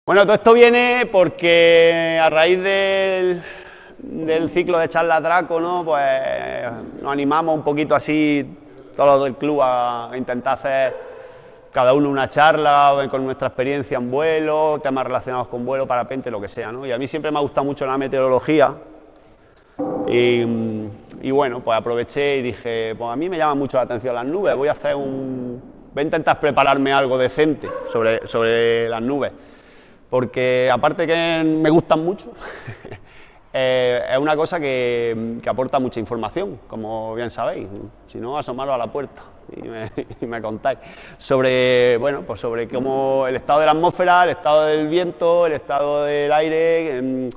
Bueno, todo esto viene porque a raíz del ciclo de charlas Draco, ¿no? Pues nos animamos un poquito así, todos los del club, a intentar hacer cada uno una charla con nuestra experiencia en vuelo, temas relacionados con vuelo, parapente, lo que sea, ¿no? Y a mí siempre me ha gustado mucho la meteorología y bueno, pues aproveché y dije, pues a mí me llama mucho la atención las nubes, voy a intentar prepararme algo decente sobre las nubes. Porque aparte que me gustan mucho, es una cosa que aporta mucha información, como bien sabéis. Si no, asomaros a la puerta y me contáis sobre, bueno, pues sobre cómo el estado de la atmósfera, el estado del viento, el estado del aire,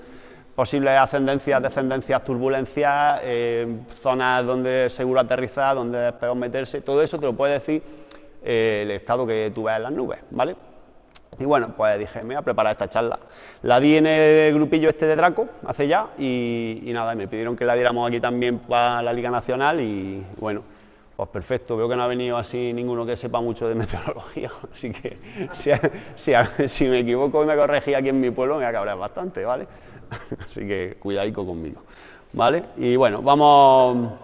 posibles ascendencias, descendencias, turbulencias, zonas donde es seguro aterrizar, donde es peor meterse, todo eso te lo puede decir el estado que tú ves en las nubes, ¿vale? Y bueno, pues dije, me voy a preparar esta charla. La di en el grupillo este de Draco, hace ya, y nada, me pidieron que la diéramos aquí también para la Liga Nacional y bueno, pues perfecto, veo que no ha venido así ninguno que sepa mucho de meteorología, así que si me equivoco y me corregí aquí en mi pueblo me voy a cabrear bastante, ¿vale? Así que cuidadico conmigo, ¿vale? Y bueno, vamos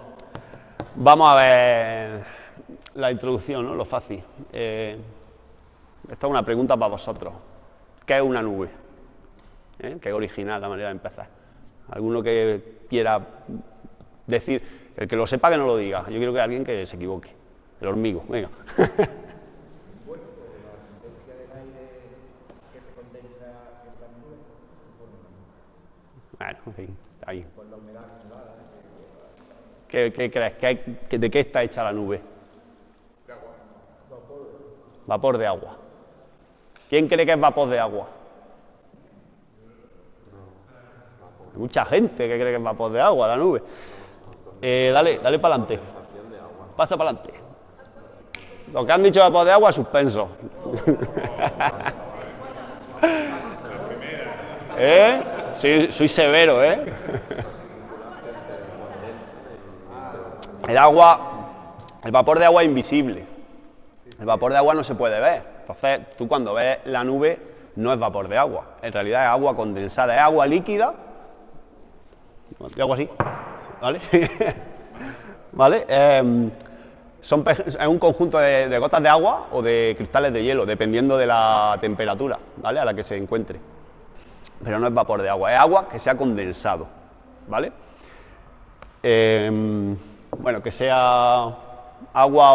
a ver la introducción, ¿no? Lo fácil. Esta es una pregunta para vosotros. ¿Qué es una nube? Qué original la manera de empezar. ¿Alguno que quiera decir? El que lo sepa que no lo diga. Yo quiero que alguien que se equivoque. El hormigo, venga. Bueno, pues la sentencia del aire que se condensa ciertas nubes forma una nube. Bueno, ahí. Por la humedad acumulada. ¿Qué crees? ¿De qué está hecha la nube? De agua. Vapor de agua. ¿Quién cree que es vapor de agua? Hay mucha gente que cree que es vapor de agua la nube. Dale para adelante. Pasa para adelante. Lo que han dicho vapor de agua, suspenso. Sí, soy severo, El vapor de agua es invisible. El vapor de agua no se puede ver. Entonces, tú cuando ves la nube, no es vapor de agua. En realidad es agua condensada, es agua líquida. Y algo así. ¿Vale? ¿Vale? Es un conjunto de gotas de agua o de cristales de hielo, dependiendo de la temperatura, ¿vale? A la que se encuentre. Pero no es vapor de agua, es agua que se ha condensado, ¿vale? Bueno, que sea agua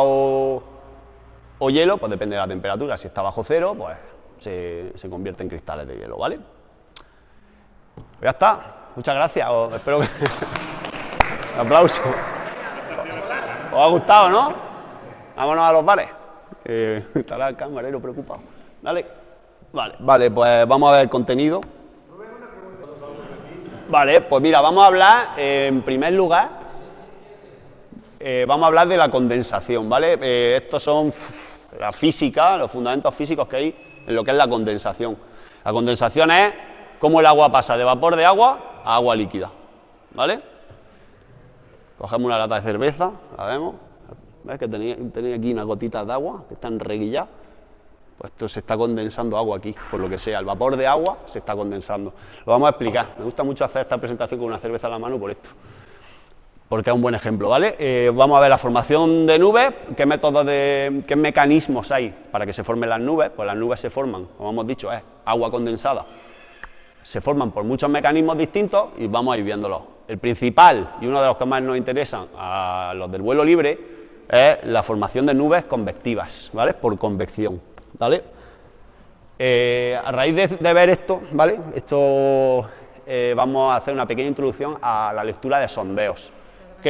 o hielo, pues depende de la temperatura. Si está bajo cero, pues se convierte en cristales de hielo, ¿vale? Pues ya está. Muchas gracias. Espero que... Un aplauso. ¿Os ha gustado, no? Vámonos a los bares. Estará el camarero preocupado. Dale. Vale, pues vamos a ver el contenido. Vale, pues mira, vamos a hablar, en primer lugar, vamos a hablar de la condensación, ¿vale? Estos son la física, los fundamentos físicos que hay en lo que es la condensación. La condensación es cómo el agua pasa de vapor de agua a agua líquida, ¿vale? Cogemos una lata de cerveza, la vemos, ¿ves que tenía aquí unas gotitas de agua que están reguilladas? Pues esto se está condensando agua aquí, por lo que sea, el vapor de agua se está condensando. Lo vamos a explicar, me gusta mucho hacer esta presentación con una cerveza en la mano por esto, porque es un buen ejemplo, ¿vale? Vamos a ver la formación de nubes, qué mecanismos hay para que se formen las nubes. Pues las nubes se forman, como hemos dicho, es agua condensada. Se forman por muchos mecanismos distintos y vamos a ir viéndolos. El principal, y uno de los que más nos interesan a los del vuelo libre, es la formación de nubes convectivas, ¿vale? Por convección, ¿vale? A raíz de ver esto, ¿vale? Vamos a hacer una pequeña introducción a la lectura de sondeos.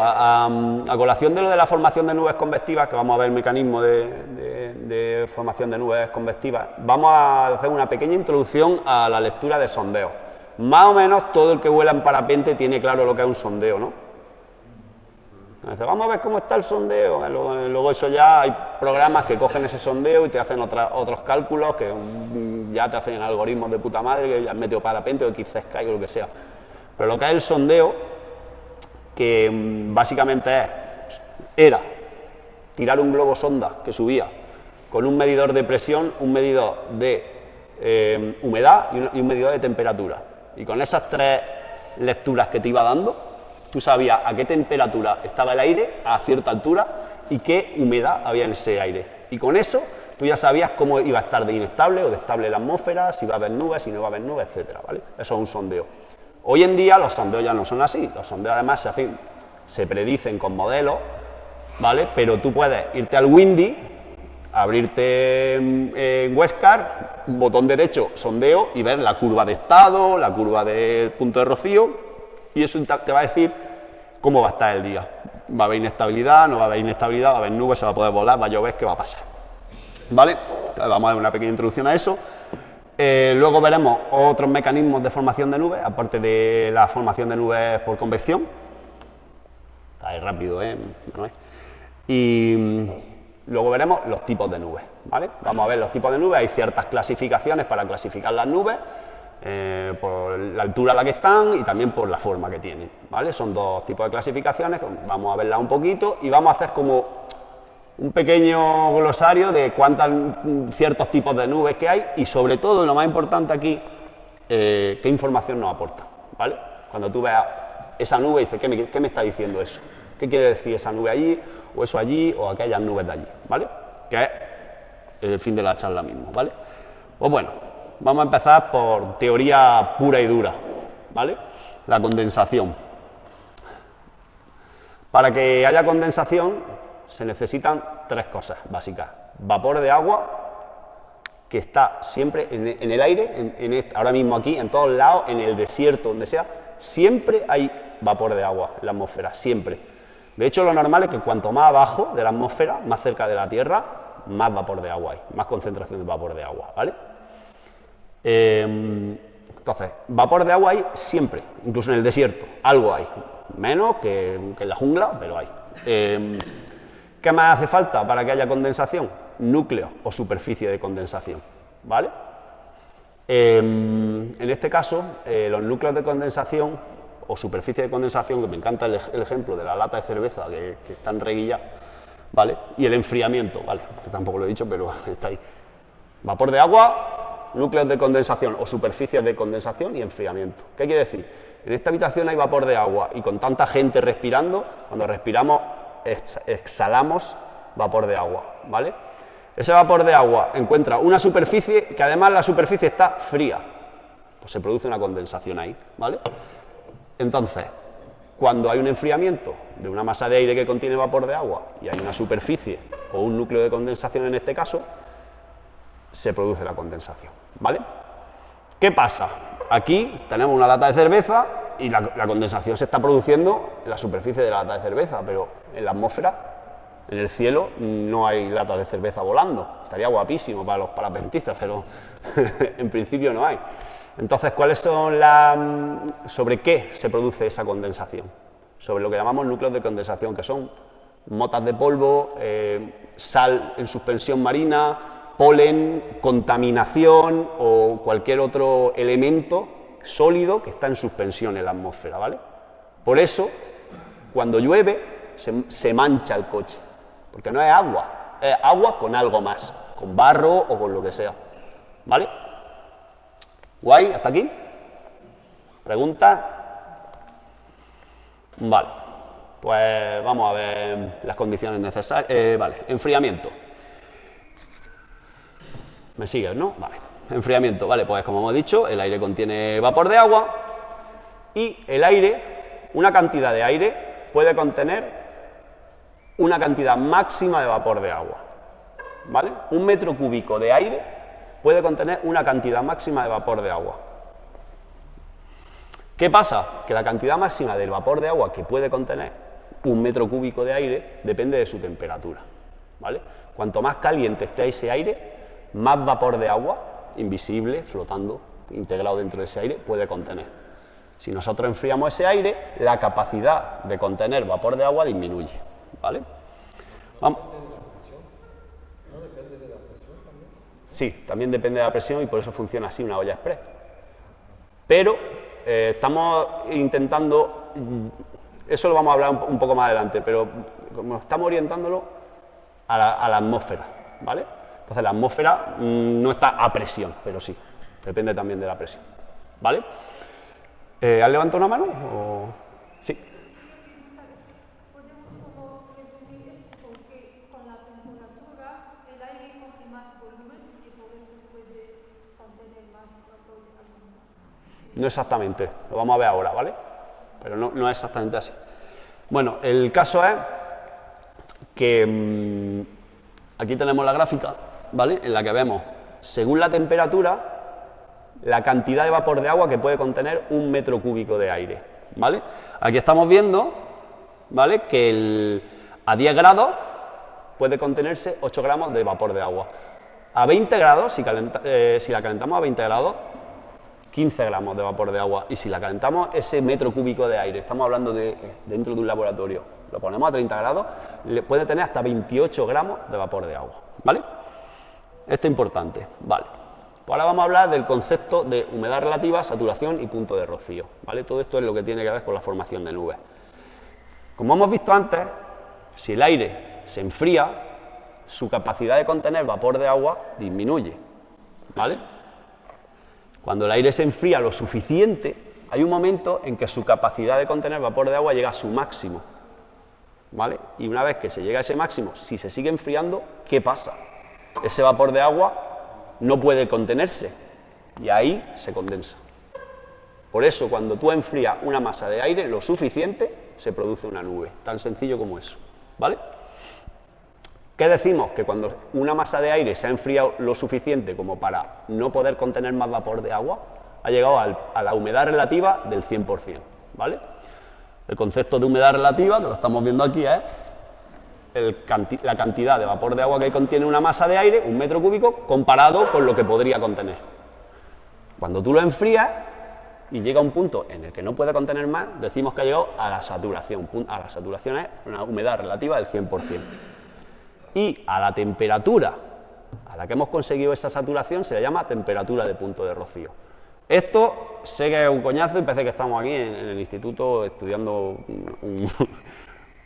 A colación de lo de la formación de nubes convectivas, que vamos a ver el mecanismo de formación de nubes convectivas, vamos a hacer una pequeña introducción a la lectura de sondeos. Más o menos todo el que vuela en parapente tiene claro lo que es un sondeo, ¿no? Entonces, vamos a ver cómo está el sondeo. Luego eso ya hay programas que cogen ese sondeo y te hacen otros cálculos que ya te hacen algoritmos de puta madre, que ya has metido parapente o XCSky o lo que sea. Pero lo que es el sondeo, que básicamente era tirar un globo sonda que subía con un medidor de presión, un medidor de humedad y un medidor de temperatura. Y con esas tres lecturas que te iba dando, tú sabías a qué temperatura estaba el aire a cierta altura y qué humedad había en ese aire. Y con eso tú ya sabías cómo iba a estar de inestable o de estable la atmósfera, si iba a haber nubes, si no iba a haber nubes, etcétera, ¿vale? Eso es un sondeo. Hoy en día los sondeos ya no son así. Los sondeos además se predicen con modelos, ¿vale? Pero tú puedes irte al Windy, abrirte en Westcard, botón derecho, sondeo, y ver la curva de estado, la curva de punto de rocío, y eso te va a decir cómo va a estar el día. Va a haber inestabilidad, no va a haber inestabilidad, va a haber nubes, se va a poder volar, va a llover, ¿qué va a pasar? ¿Vale? Entonces vamos a dar una pequeña introducción a eso. Luego veremos otros mecanismos de formación de nubes, aparte de la formación de nubes por convección. Está ahí rápido, ¿eh? No es. Y luego veremos los tipos de nubes, ¿vale? Vamos a ver los tipos de nubes. Hay ciertas clasificaciones para clasificar las nubes, por la altura a la que están y también por la forma que tienen, ¿vale? Son dos tipos de clasificaciones, vamos a verlas un poquito y vamos a hacer como un pequeño glosario de ciertos tipos de nubes que hay y sobre todo, y lo más importante aquí, qué información nos aporta, ¿vale? Cuando tú veas esa nube y dices, ¿qué me está diciendo eso? ¿Qué quiere decir esa nube allí, o eso allí, o aquellas nubes de allí, ¿vale? Que es el fin de la charla mismo, ¿vale? Pues bueno, vamos a empezar por teoría pura y dura, ¿vale? La condensación. Para que haya condensación se necesitan tres cosas básicas. Vapor de agua, que está siempre en el aire, ahora mismo aquí, en todos lados, en el desierto, donde sea, siempre hay vapor de agua en la atmósfera, siempre. De hecho, lo normal es que cuanto más abajo de la atmósfera, más cerca de la Tierra, más vapor de agua hay, más concentración de vapor de agua, ¿vale? Entonces, vapor de agua hay siempre, incluso en el desierto, algo hay, menos que en la jungla, pero hay. ¿Qué más hace falta para que haya condensación? Núcleo o superficie de condensación, ¿vale? En este caso, los núcleos de condensación o superficie de condensación, que me encanta el ejemplo de la lata de cerveza que está enreguillada, ¿vale? Y el enfriamiento, ¿vale? Que tampoco lo he dicho, pero está ahí. Vapor de agua, núcleos de condensación o superficies de condensación y enfriamiento. ¿Qué quiere decir? En esta habitación hay vapor de agua y con tanta gente respirando, cuando respiramos exhalamos vapor de agua, ¿vale? Ese vapor de agua encuentra una superficie que además la superficie está fría, pues se produce una condensación ahí, ¿vale? Entonces, cuando hay un enfriamiento de una masa de aire que contiene vapor de agua y hay una superficie o un núcleo de condensación en este caso, se produce la condensación, ¿vale? ¿Qué pasa? Aquí tenemos una lata de cerveza y la condensación se está produciendo en la superficie de la lata de cerveza, pero en la atmósfera, en el cielo, no hay latas de cerveza volando. Estaría guapísimo para los parapentistas, pero en principio no hay. Entonces, ¿cuáles son sobre qué se produce esa condensación? Sobre lo que llamamos núcleos de condensación, que son motas de polvo, sal en suspensión marina, polen, contaminación o cualquier otro elemento sólido que está en suspensión en la atmósfera, ¿vale? Por eso, cuando llueve, se mancha el coche, porque no es agua con algo más, con barro o con lo que sea, ¿vale? ¿Guay? ¿Hasta aquí? ¿Preguntas? Vale, pues vamos a ver las condiciones necesarias. Vale, enfriamiento. ¿Me sigues, no? Vale. Enfriamiento, vale, pues como hemos dicho, el aire contiene vapor de agua y el aire, una cantidad de aire puede contener una cantidad máxima de vapor de agua, ¿vale? Un metro cúbico de aire puede contener una cantidad máxima de vapor de agua. ¿Qué pasa? Que la cantidad máxima del vapor de agua que puede contener un metro cúbico de aire depende de su temperatura, ¿vale? Cuanto más caliente esté ese aire, más vapor de agua invisible, flotando, integrado dentro de ese aire, puede contener. Si nosotros enfriamos ese aire, la capacidad de contener vapor de agua disminuye, ¿vale? Vamos. ¿No depende de la presión también? Sí, también depende de la presión y por eso funciona así una olla express. Pero estamos intentando, eso lo vamos a hablar un poco más adelante, pero como estamos orientándolo a la atmósfera, ¿vale? Entonces la atmósfera no está a presión, pero sí, Depende también de la presión, ¿vale? ¿Has levantado una mano? ¿O? Sí. Podemos como resumir esto porque con la temperatura el aire coge más volumen y por eso puede contener más vapor de agua. No exactamente, lo vamos a ver ahora, ¿vale? Pero no es exactamente así. Bueno, el caso es que aquí tenemos la gráfica, ¿vale? En la que vemos, según la temperatura, la cantidad de vapor de agua que puede contener un metro cúbico de aire, ¿vale? Aquí estamos viendo, ¿vale?, que a 10 grados puede contenerse 8 gramos de vapor de agua. A 20 grados, si la calentamos a 20 grados, 15 gramos de vapor de agua. Y si la calentamos, ese metro cúbico de aire, estamos hablando de dentro de un laboratorio, lo ponemos a 30 grados, puede tener hasta 28 gramos de vapor de agua, ¿vale? Esto es importante, ¿vale? Pues ahora vamos a hablar del concepto de humedad relativa, saturación y punto de rocío, ¿vale? Todo esto es lo que tiene que ver con la formación de nubes. Como hemos visto antes, si el aire se enfría, su capacidad de contener vapor de agua disminuye, ¿vale? Cuando el aire se enfría lo suficiente, hay un momento en que su capacidad de contener vapor de agua llega a su máximo, ¿vale? Y una vez que se llega a ese máximo, si se sigue enfriando, ¿qué pasa? Ese vapor de agua no puede contenerse y ahí se condensa. Por eso, cuando tú enfrías una masa de aire lo suficiente, se produce una nube, tan sencillo como eso, ¿vale? ¿Qué decimos? Que cuando una masa de aire se ha enfriado lo suficiente como para no poder contener más vapor de agua, ha llegado a la humedad relativa del 100%, ¿vale? El concepto de humedad relativa, que lo estamos viendo aquí, es la cantidad de vapor de agua que contiene una masa de aire, un metro cúbico, comparado con lo que podría contener. Cuando tú lo enfrías y llega a un punto en el que no puede contener más, decimos que ha llegado a la saturación. A la saturación es una humedad relativa del 100%. Y a la temperatura a la que hemos conseguido esa saturación se le llama temperatura de punto de rocío. Esto sé que es un coñazo y parece que estamos aquí en el instituto estudiando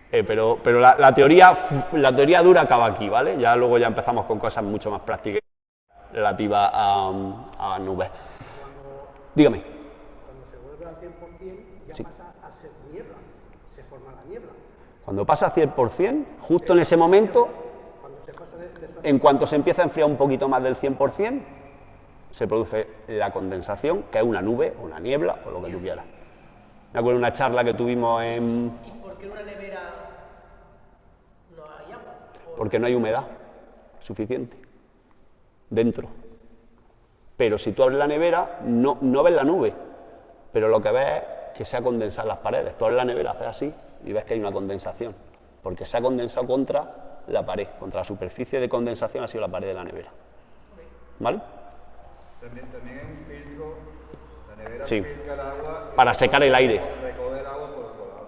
pero la teoría dura acaba aquí, ¿vale? Ya luego ya empezamos con cosas mucho más prácticas relativas a nubes. Dígame. Cuando se vuelve al 100% ya pasa a ser niebla, se forma la niebla. Cuando pasa a 100%, justo en ese momento, en cuanto se empieza a enfriar un poquito más del 100%, se produce la condensación, que es una nube, o una niebla, o lo que tú quieras. Me acuerdo de una charla que tuvimos en... ¿Y por qué en una nevera no hay agua? Porque no hay humedad suficiente dentro. Pero si tú abres la nevera, no ves la nube, pero lo que ves es que se ha condensado en las paredes. Tú abres la nevera, haces así y ves que hay una condensación, porque se ha condensado contra la pared, contra la superficie de condensación ha sido la pared de la nevera. ¿Vale? También hay un filtro, la nevera Sí. filtra el agua Para secar el aire. recoge el agua por los lados.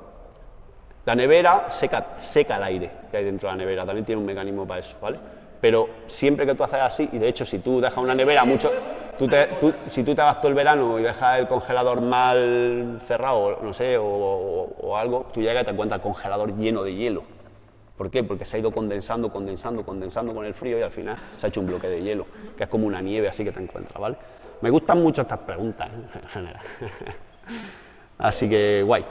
La nevera seca el aire que hay dentro de la nevera, también tiene un mecanismo para eso, ¿vale? Pero siempre que tú haces así, y de hecho si tú dejas una nevera mucho, si tú te vas todo el verano y dejas el congelador mal cerrado, no sé, o algo, tú llegas y te encuentras el congelador lleno de hielo. ¿Por qué? Porque se ha ido condensando con el frío y al final se ha hecho un bloque de hielo, que es como una nieve así que te encuentras, ¿vale? Me gustan mucho estas preguntas, en general. Así que, guay.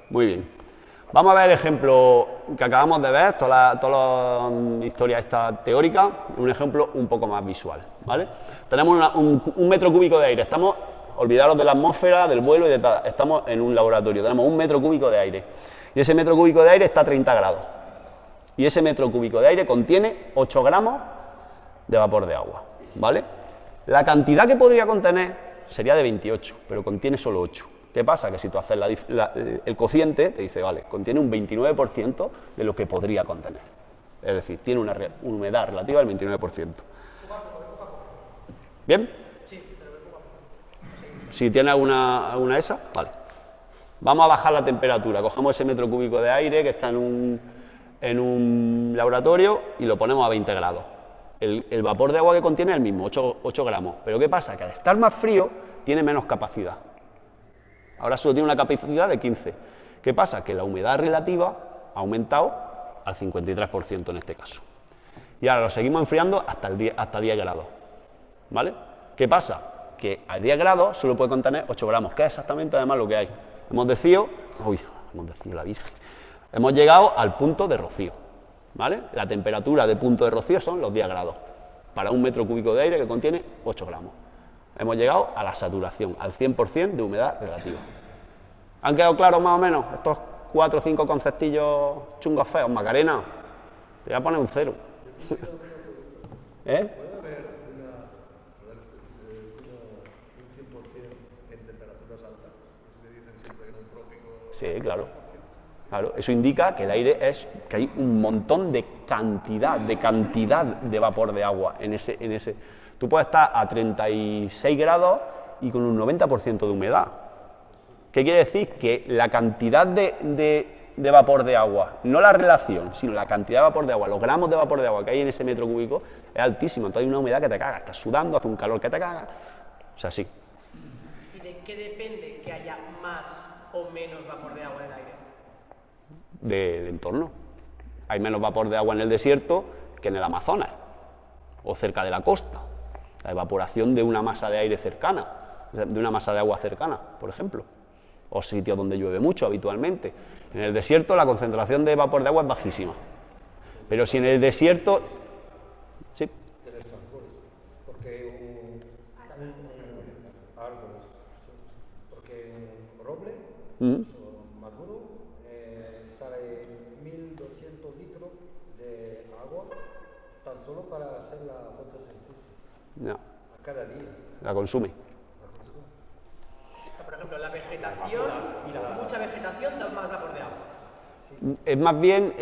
Muy bien. Vamos a ver el ejemplo que acabamos de ver, toda la historia esta teórica, un ejemplo un poco más visual, ¿vale? Tenemos un metro cúbico de aire, estamos, olvidaros de la atmósfera, del vuelo y de tal, estamos en un laboratorio, tenemos un metro cúbico de aire, y ese metro cúbico de aire está a 30 grados, y ese metro cúbico de aire contiene 8 gramos de vapor de agua, ¿vale? La cantidad que podría contener sería de 28, pero contiene solo 8. ¿Qué pasa? Que si tú haces el cociente, te dice, vale, contiene un 29% de lo que podría contener. Es decir, tiene una humedad relativa del 29%. ¿Bien? Si tiene alguna esa, vale. Vamos a bajar la temperatura. Cogemos ese metro cúbico de aire que está en un laboratorio y lo ponemos a 20 grados. El vapor de agua que contiene es el mismo, 8 gramos. Pero ¿qué pasa? Que al estar más frío, tiene menos capacidad. Ahora solo tiene una capacidad de 15. ¿Qué pasa? Que la humedad relativa ha aumentado al 53% en este caso. Y ahora lo seguimos enfriando hasta 10 grados. ¿Vale? ¿Qué pasa? que a 10 grados solo puede contener 8 gramos, que es exactamente además lo que hay. Hemos decidido la Virgen, hemos llegado al punto de rocío, ¿vale? La temperatura de punto de rocío son los 10 grados, para un metro cúbico de aire que contiene 8 gramos. Hemos llegado a la saturación, al 100% de humedad relativa. ¿Han quedado claros más o menos estos 4 o 5 conceptillos chungos feos? Macarena, te voy a poner un 0. ¿Eh? ¿Puede haber un 100% en temperaturas altas? Eso que dicen siempre que en un trópico... Sí, claro. Claro, eso indica que el aire que hay un montón de cantidad de vapor de agua en ese. Tú puedes estar a 36 grados y con un 90% de humedad. ¿Qué quiere decir? Que la cantidad de vapor de agua, no la relación, sino la cantidad de vapor de agua, los gramos de vapor de agua que hay en ese metro cúbico es altísimo. Entonces hay una humedad que te caga, estás sudando, hace un calor que te caga. O sea, sí. ¿Y de qué depende que haya más o menos vapor de agua en el aire? Del entorno. Hay menos vapor de agua en el desierto que en el Amazonas o cerca de la costa. La evaporación de una masa de aire cercana, de una masa de agua cercana, por ejemplo, o sitios donde llueve mucho habitualmente. En el desierto la concentración de vapor de agua es bajísima, pero si en el desierto... Sí. Porque un roble maduro sale 1.200 litros de agua tan solo para hacer la fotosíntesis. No. A cada día. La consume. Por ejemplo, la vegetación, mucha vegetación da más vapor de agua. Es más bien,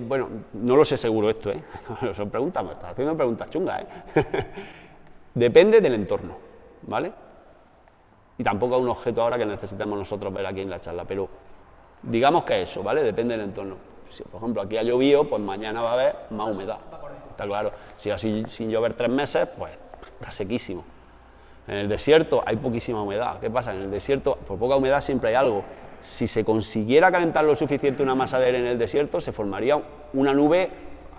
bueno, no lo sé seguro esto, son preguntas, me estás haciendo preguntas chungas, Depende del entorno, ¿vale? Y tampoco es un objeto ahora que necesitemos nosotros ver aquí en la charla, pero digamos que eso, ¿vale? Depende del entorno. Si, por ejemplo, aquí ha llovido, pues mañana va a haber más humedad, está claro. Si así sin llover 3 meses, pues está sequísimo. En el desierto hay poquísima humedad. ¿Qué pasa? En el desierto, por poca humedad siempre hay algo. Si se consiguiera calentar lo suficiente una masa de aire en el desierto, se formaría una nube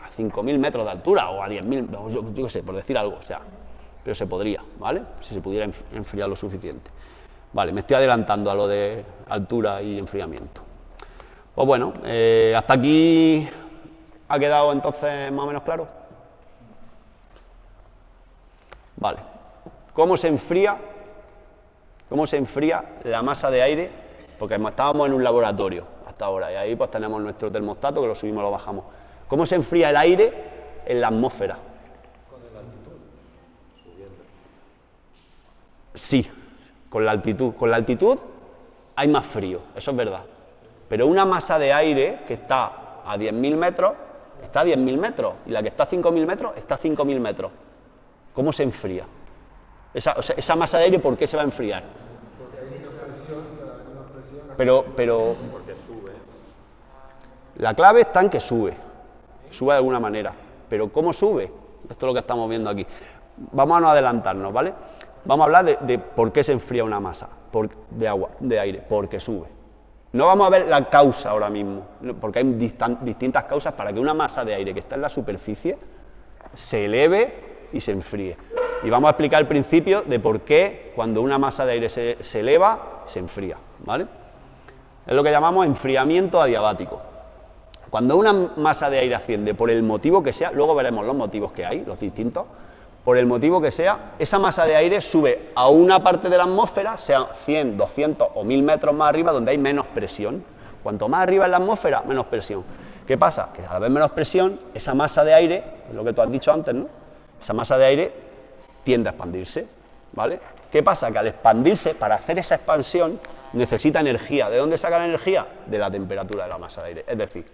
a 5.000 metros de altura o a 10.000, yo qué sé, por decir algo, o sea, pero se podría, ¿vale? Si se pudiera enfriar lo suficiente. Vale, me estoy adelantando a lo de altura y enfriamiento. Pues bueno, hasta aquí ha quedado entonces más o menos claro. Vale. ¿Cómo se enfría la masa de aire? Porque estábamos en un laboratorio hasta ahora y ahí pues tenemos nuestro termostato que lo subimos y lo bajamos. ¿Cómo se enfría el aire en la atmósfera? Con la altitud, subiendo. Sí, con la altitud. Con la altitud hay más frío, eso es verdad. Pero una masa de aire que está a 10.000 metros, está a 10.000 metros. Y la que está a 5.000 metros, está a 5.000 metros. ¿Cómo se enfría? Esa masa de aire, ¿por qué se va a enfriar? Porque hay una presión, Pero porque sube. La clave está en que sube de alguna manera. Pero ¿cómo sube? Esto es lo que estamos viendo aquí. Vamos a no adelantarnos, ¿vale? Vamos a hablar de por qué se enfría una masa de aire, porque sube. No vamos a ver la causa ahora mismo, porque hay distintas causas para que una masa de aire que está en la superficie se eleve y se enfríe. Y vamos a explicar el principio de por qué cuando una masa de aire se eleva, se enfría, ¿vale? Es lo que llamamos enfriamiento adiabático. Cuando una masa de aire asciende por el motivo que sea, luego veremos los motivos que hay, los distintos, por el motivo que sea, esa masa de aire sube a una parte de la atmósfera, sea 100, 200 o 1000 metros más arriba, donde hay menos presión. Cuanto más arriba en la atmósfera, menos presión. ¿Qué pasa? Que al haber menos presión, esa masa de aire, es lo que tú has dicho antes, ¿no? Esa masa de aire tiende a expandirse, ¿vale? ¿Qué pasa? Que al expandirse, para hacer esa expansión, necesita energía. ¿De dónde saca la energía? De la temperatura de la masa de aire. Es decir,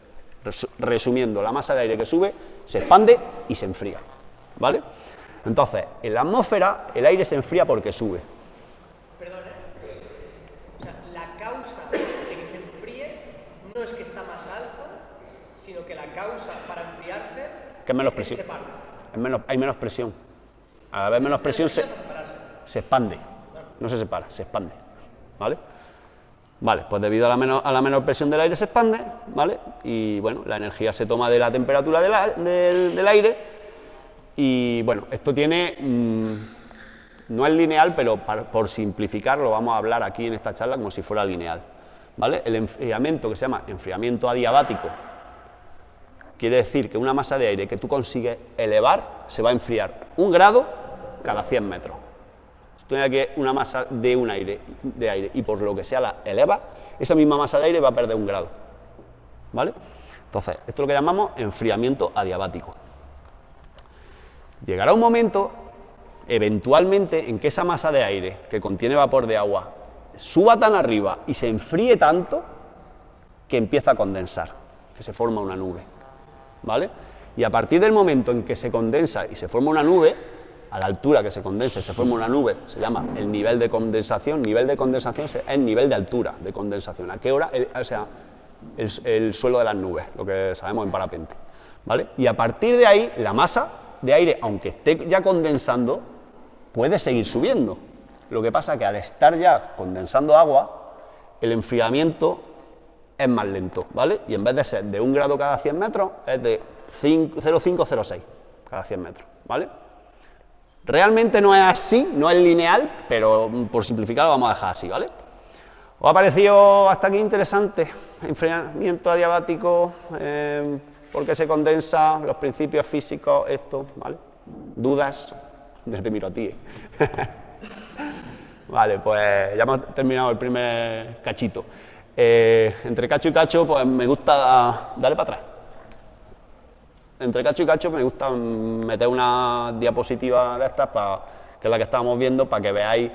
resumiendo, la masa de aire que sube, se expande y se enfría, ¿vale? Entonces, en la atmósfera, el aire se enfría porque sube. Perdón, o sea, la causa de que se enfríe no es que está más alto, sino que la causa para enfriarse que es menos presión. Hay menos presión. Al haber menos presión se expande. No se separa, se expande. ¿Vale? Vale, pues debido a la menor presión del aire se expande, ¿vale? Y bueno, la energía se toma de la temperatura del aire. Y bueno, esto tiene no es lineal, pero por simplificar lo vamos a hablar aquí en esta charla como si fuera lineal, ¿vale? El enfriamiento, que se llama enfriamiento adiabático, quiere decir que una masa de aire que tú consigues elevar se va a enfriar 1 grado cada 100 metros. Si tú tienes aquí una masa de aire y por lo que sea la eleva, esa misma masa de aire va a perder 1 grado, ¿vale? Entonces, esto es lo que llamamos enfriamiento adiabático. Llegará un momento, eventualmente, en que esa masa de aire que contiene vapor de agua suba tan arriba y se enfríe tanto que empieza a condensar, que se forma una nube, ¿vale? Y a partir del momento en que se condensa y se forma una nube, a la altura que se condensa y se forma una nube, se llama el nivel de condensación. Nivel de condensación es el nivel de altura de condensación. ¿A qué hora? O sea, el suelo de las nubes, lo que sabemos en parapente, ¿vale? Y a partir de ahí, la masa de aire, aunque esté ya condensando, puede seguir subiendo. Lo que pasa es que al estar ya condensando agua, el enfriamiento es más lento, ¿vale? Y en vez de ser de 1 grado cada 100 metros, es de 0,5-0,6 cada 100 metros, ¿vale? Realmente no es así, no es lineal, pero por simplificar lo vamos a dejar así, ¿vale? ¿Os ha parecido hasta aquí interesante? Enfriamiento adiabático, por qué se condensa, los principios físicos, esto, ¿vale? ¿Dudas? Te miro a ti. Vale, pues ya hemos terminado el primer cachito. Entre cacho y cacho, pues me gusta darle para atrás. Entre cacho y cacho me gusta meter una diapositiva de estas, que es la que estábamos viendo, para que veáis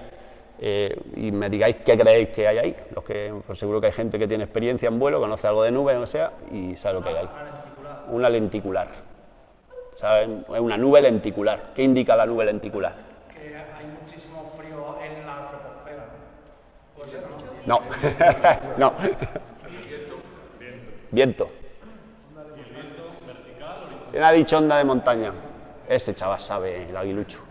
y me digáis qué creéis que hay ahí. Los que, pues seguro que hay gente que tiene experiencia en vuelo, conoce algo de nube, o sea, y sabe lo que hay ahí. Una lenticular. ¿Saben? Es una nube lenticular. ¿Qué indica la nube lenticular? Que hay muchísimo frío en la troposfera. ¿Puede ser, no? No. Viento. ¿Quién ha dicho onda de montaña? Ese chaval sabe, el aguilucho.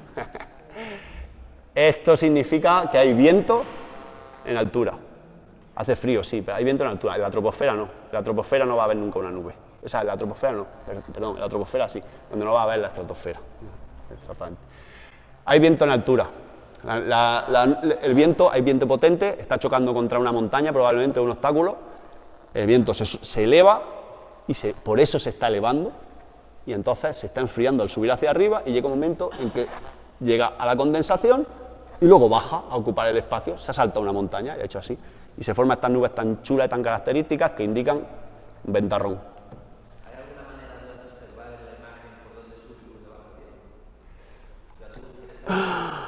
Esto significa que hay viento en altura. Hace frío, sí, pero hay viento en altura. En la troposfera no. En la troposfera no va a haber nunca una nube. O sea, en la troposfera no. Perdón, en la troposfera sí. Donde no va a haber la estratosfera. Exactamente. Hay viento en altura. El viento, hay viento potente, está chocando contra una montaña, probablemente un obstáculo. El viento se eleva y por eso se está elevando. Y entonces se está enfriando al subir hacia arriba y llega un momento en que llega a la condensación y luego baja a ocupar el espacio, se ha saltado una montaña y ha hecho así. Y se forman estas nubes tan chulas y tan características que indican un ventarrón. ¿Hay alguna manera de observar en la imagen por dónde sube y por dónde baja?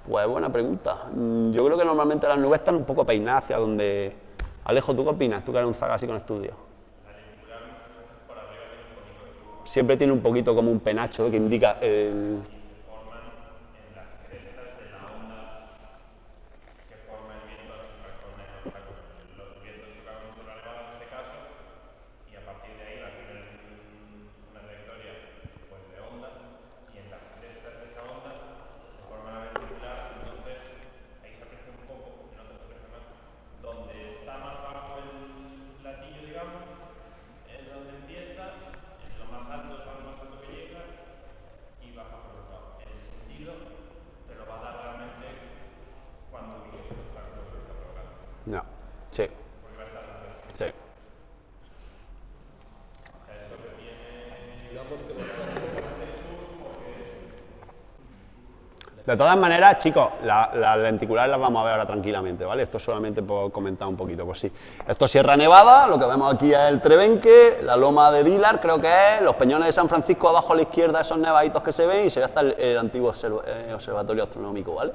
Pues buena pregunta. Yo creo que normalmente las nubes están un poco peinadas hacia donde... Alejo, ¿tú qué opinas? Tú que eres un zaga así con estudios. Siempre tiene un poquito como un penacho que indica el... forman en las crestas de la onda que forma el viento con los vientos chocan sobre la elevada en este caso y a partir de ahí va a tener una trayectoria pues, de onda y en las crestas de esa onda se forma la ventricular, entonces ahí se aprecia un poco, en otros se aprecia más, donde está más bajo el latillo, digamos, es donde empieza. Lo más alto es lo más alto que llega y baja por otro lado. El sentido te lo va a dar realmente cuando vives el obstáculo que está provocando. No, sí. Porque va a estar la Sí. eso que tiene, digamos que lo de sur, porque De todas maneras, chicos, las lenticulares las vamos a ver ahora tranquilamente, ¿vale? Esto solamente por comentar un poquito, pues sí. Esto es Sierra Nevada, lo que vemos aquí es el Trebenque, la loma de Dilar, creo que es, los peñones de San Francisco abajo a la izquierda, esos nevaditos que se ven, y se ve hasta el antiguo observatorio astronómico, ¿vale?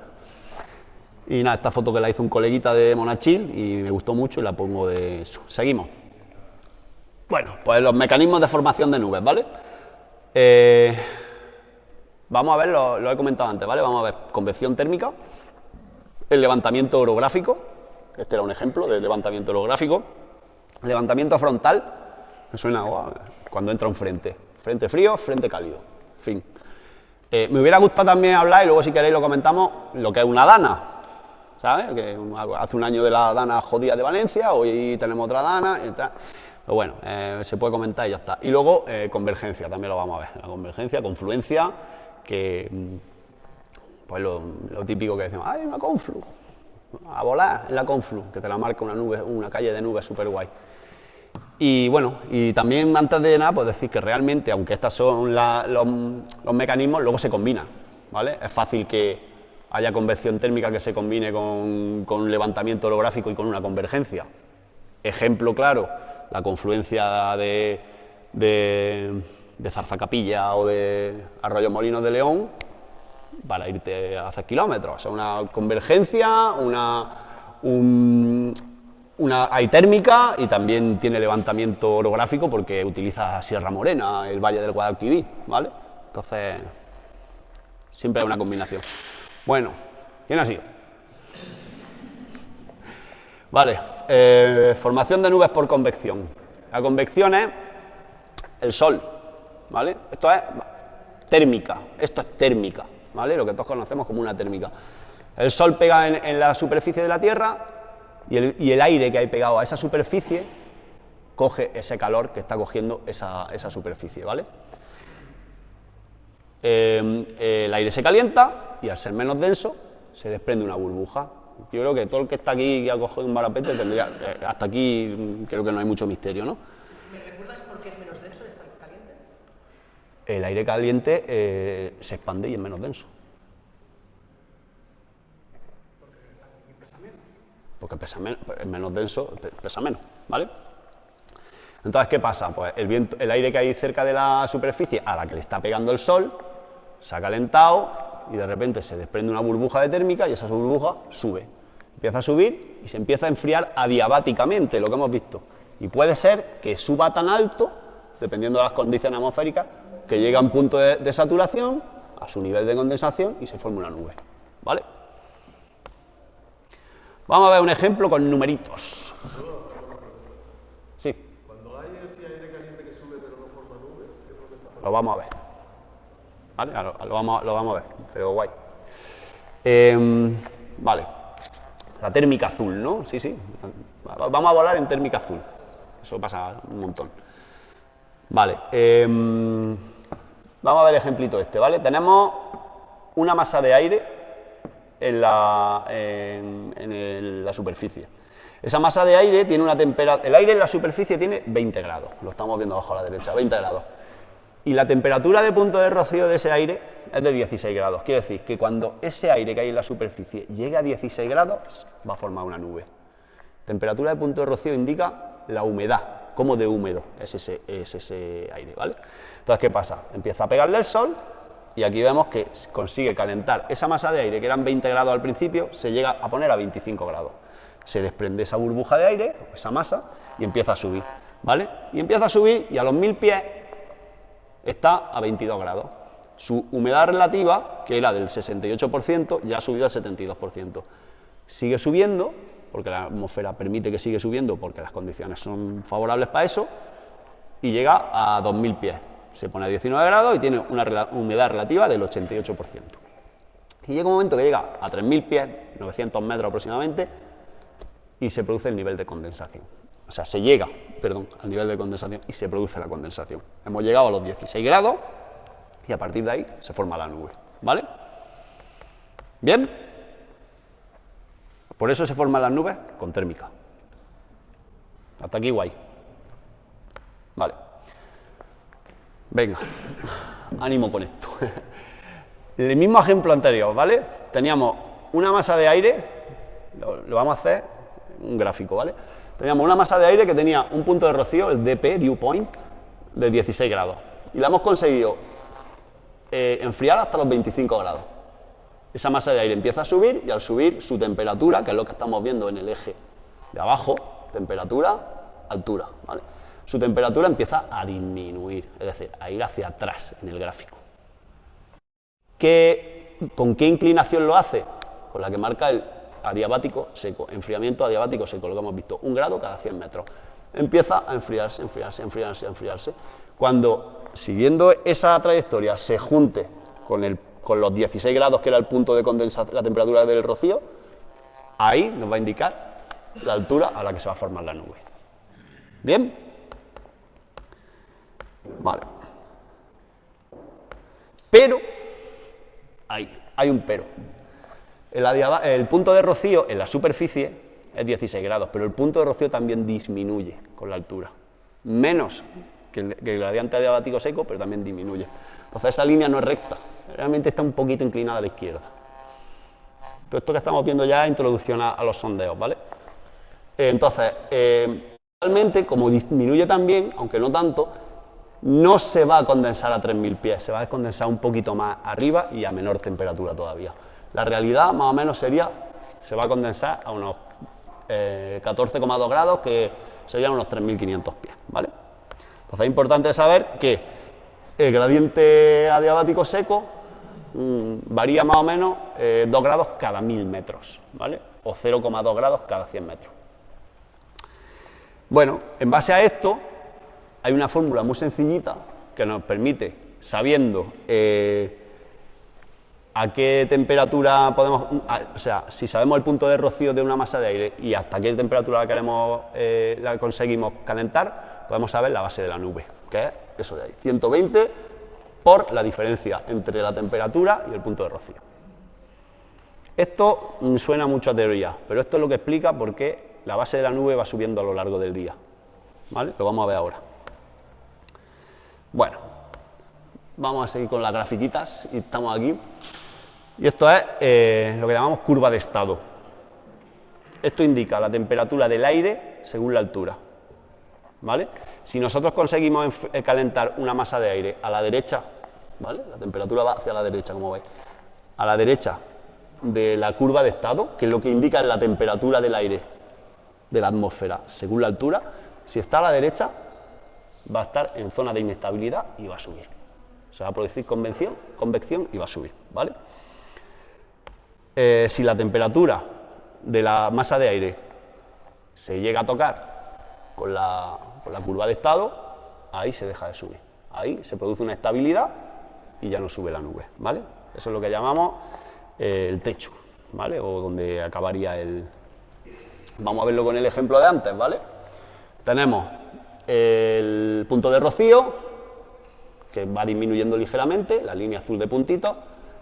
Y nada, esta foto que la hizo un coleguita de Monachil y me gustó mucho y la pongo de eso. Seguimos. Bueno, pues los mecanismos de formación de nubes, ¿vale? Vamos a ver, lo he comentado antes, ¿vale? Vamos a ver convección térmica, el levantamiento orográfico, este era un ejemplo de levantamiento orográfico, levantamiento frontal, me suena cuando entra un frente frío, frente cálido, en fin. Me hubiera gustado también hablar, y luego si queréis lo comentamos, lo que es una dana, ¿sabes? Que hace un año de la dana jodida de Valencia, hoy tenemos otra dana, y tal. Pero bueno, se puede comentar y ya está. Y luego convergencia, también lo vamos a ver, la convergencia, confluencia, que Pues lo típico que decimos, ¡ay, una Conflu! A volar en la Conflu, que te la marca una nube, una calle de nubes súper guay. Y bueno, y también antes de nada, pues decir que realmente, aunque estos son los mecanismos, luego se combinan, ¿vale? Es fácil que haya convección térmica que se combine con un levantamiento holográfico y con una convergencia. Ejemplo claro, la confluencia de Zarzacapilla o de Arroyo Molinos de León para irte a hacer kilómetros. O sea, una convergencia, hay térmica y también tiene levantamiento orográfico porque utiliza Sierra Morena, el Valle del Guadalquivir, ¿vale? Entonces, siempre hay una combinación. Bueno, ¿quién ha sido? Vale, formación de nubes por convección. La convección es el Sol, ¿vale? Esto es térmica, ¿vale? Lo que todos conocemos como una térmica. El Sol pega en la superficie de la Tierra y el aire que hay pegado a esa superficie coge ese calor que está cogiendo esa superficie, ¿vale? El aire se calienta y al ser menos denso se desprende una burbuja. Yo creo que todo el que está aquí que ha cogido un varapete tendría, hasta aquí creo que no hay mucho misterio, ¿no? ¿Me recuerdas por qué es menos denso de estar caliente? El aire caliente se expande y es menos denso. Porque pesa menos, es menos denso, pesa menos, ¿vale? Entonces, ¿qué pasa? Pues el aire que hay cerca de la superficie a la que le está pegando el Sol se ha calentado y de repente se desprende una burbuja de térmica y esa burbuja sube. Empieza a subir y se empieza a enfriar adiabáticamente, lo que hemos visto. Y puede ser que suba tan alto, dependiendo de las condiciones atmosféricas, que llegue a un punto de saturación, a su nivel de condensación y se forme una nube, ¿vale? Vamos a ver un ejemplo con numeritos. Sí. Cuando hay ese aire caliente que sube pero no forma nube, ¿qué es lo que está pasando? Lo vamos a ver. ¿Vale? Lo vamos a ver, pero guay. Vale. La térmica azul, ¿no? Sí, sí. Vamos a volar en térmica azul. Eso pasa un montón. Vale. Vamos a ver el ejemplito este, ¿vale? Tenemos una masa de aire en la superficie. Esa masa de aire tiene una temperatura... El aire en la superficie tiene 20 grados. Lo estamos viendo abajo a la derecha, 20 grados. Y la temperatura de punto de rocío de ese aire es de 16 grados. Quiere decir que cuando ese aire que hay en la superficie llegue a 16 grados, va a formar una nube. Temperatura de punto de rocío indica la humedad, cómo de húmedo es ese aire, ¿vale? Entonces, ¿qué pasa? Empieza a pegarle el Sol y aquí vemos que consigue calentar esa masa de aire que eran 20 grados al principio, se llega a poner a 25 grados. Se desprende esa burbuja de aire, esa masa, y empieza a subir, ¿vale? Y empieza a subir y a los 1000 pies está a 22 grados. Su humedad relativa, que era del 68%, ya ha subido al 72%. Sigue subiendo, porque la atmósfera permite que siga subiendo, porque las condiciones son favorables para eso, y llega a 2000 pies. Se pone a 19 grados y tiene una humedad relativa del 88%. Y llega un momento que llega a 3000 pies, 900 metros aproximadamente, y se produce el nivel de condensación. O sea, se llega, al nivel de condensación y se produce la condensación. Hemos llegado a los 16 grados y a partir de ahí se forma la nube, ¿vale? ¿Bien? Por eso se forman las nubes con térmica. Hasta aquí guay. Vale. Venga, ánimo con esto. El mismo ejemplo anterior, ¿vale? Teníamos una masa de aire, lo vamos a hacer un gráfico, ¿vale? Teníamos una masa de aire que tenía un punto de rocío, el DP, dew point, de 16 grados. Y la hemos conseguido enfriar hasta los 25 grados. Esa masa de aire empieza a subir y al subir su temperatura, que es lo que estamos viendo en el eje de abajo, temperatura, altura, ¿vale? Su temperatura empieza a disminuir, es decir, a ir hacia atrás en el gráfico. ¿Con qué inclinación lo hace? Con la que marca el adiabático seco, enfriamiento adiabático seco, lo que hemos visto, 1 grado cada 100 metros. Empieza a enfriarse, enfriarse, enfriarse, enfriarse. Cuando, siguiendo esa trayectoria, se junte con los 16 grados, que era el punto de condensación, la temperatura del rocío, ahí nos va a indicar la altura a la que se va a formar la nube. ¿Bien? Vale. Pero hay hay un pero. El punto de rocío en la superficie es 16 grados, pero el punto de rocío también disminuye con la altura. Menos que el gradiente adiabático seco, pero también disminuye. Entonces esa línea no es recta, realmente está un poquito inclinada a la izquierda. Todo esto que estamos viendo ya es introducción a los sondeos, ¿vale? Entonces, realmente, como disminuye también, aunque no tanto, no se va a condensar a 3000 pies, se va a condensar un poquito más arriba y a menor temperatura todavía. La realidad, más o menos, sería, se va a condensar a unos 14,2 grados, que serían unos 3500 pies, ¿vale? Entonces es importante saber que el gradiente adiabático seco varía más o menos 2 grados cada 1000 metros, ¿vale? O 0,2 grados cada 100 metros. Bueno, en base a esto, hay una fórmula muy sencillita que nos permite, sabiendo a qué temperatura podemos, o sea, si sabemos el punto de rocío de una masa de aire y hasta qué temperatura la conseguimos calentar, podemos saber la base de la nube, que es eso de ahí, 120 por la diferencia entre la temperatura y el punto de rocío. Esto suena mucho a teoría, pero esto es lo que explica por qué la base de la nube va subiendo a lo largo del día, ¿vale? Lo vamos a ver ahora. Bueno, vamos a seguir con las grafiquitas y estamos aquí. Y esto es lo que llamamos curva de estado. Esto indica la temperatura del aire según la altura, ¿vale? Si nosotros conseguimos calentar una masa de aire a la derecha, ¿vale? La temperatura va hacia la derecha, como veis. A la derecha de la curva de estado, que es lo que indica la temperatura del aire de la atmósfera según la altura, si está a la derecha, va a estar en zona de inestabilidad y va a subir. Se va a producir convección y va a subir, ¿vale? Si la temperatura de la masa de aire se llega a tocar con la curva de estado, ahí se deja de subir. Ahí se produce una estabilidad y ya no sube la nube, ¿vale? Eso es lo que llamamos el techo, ¿vale? O donde acabaría el... Vamos a verlo con el ejemplo de antes, ¿vale? Tenemos el punto de rocío, que va disminuyendo ligeramente, la línea azul de puntitos,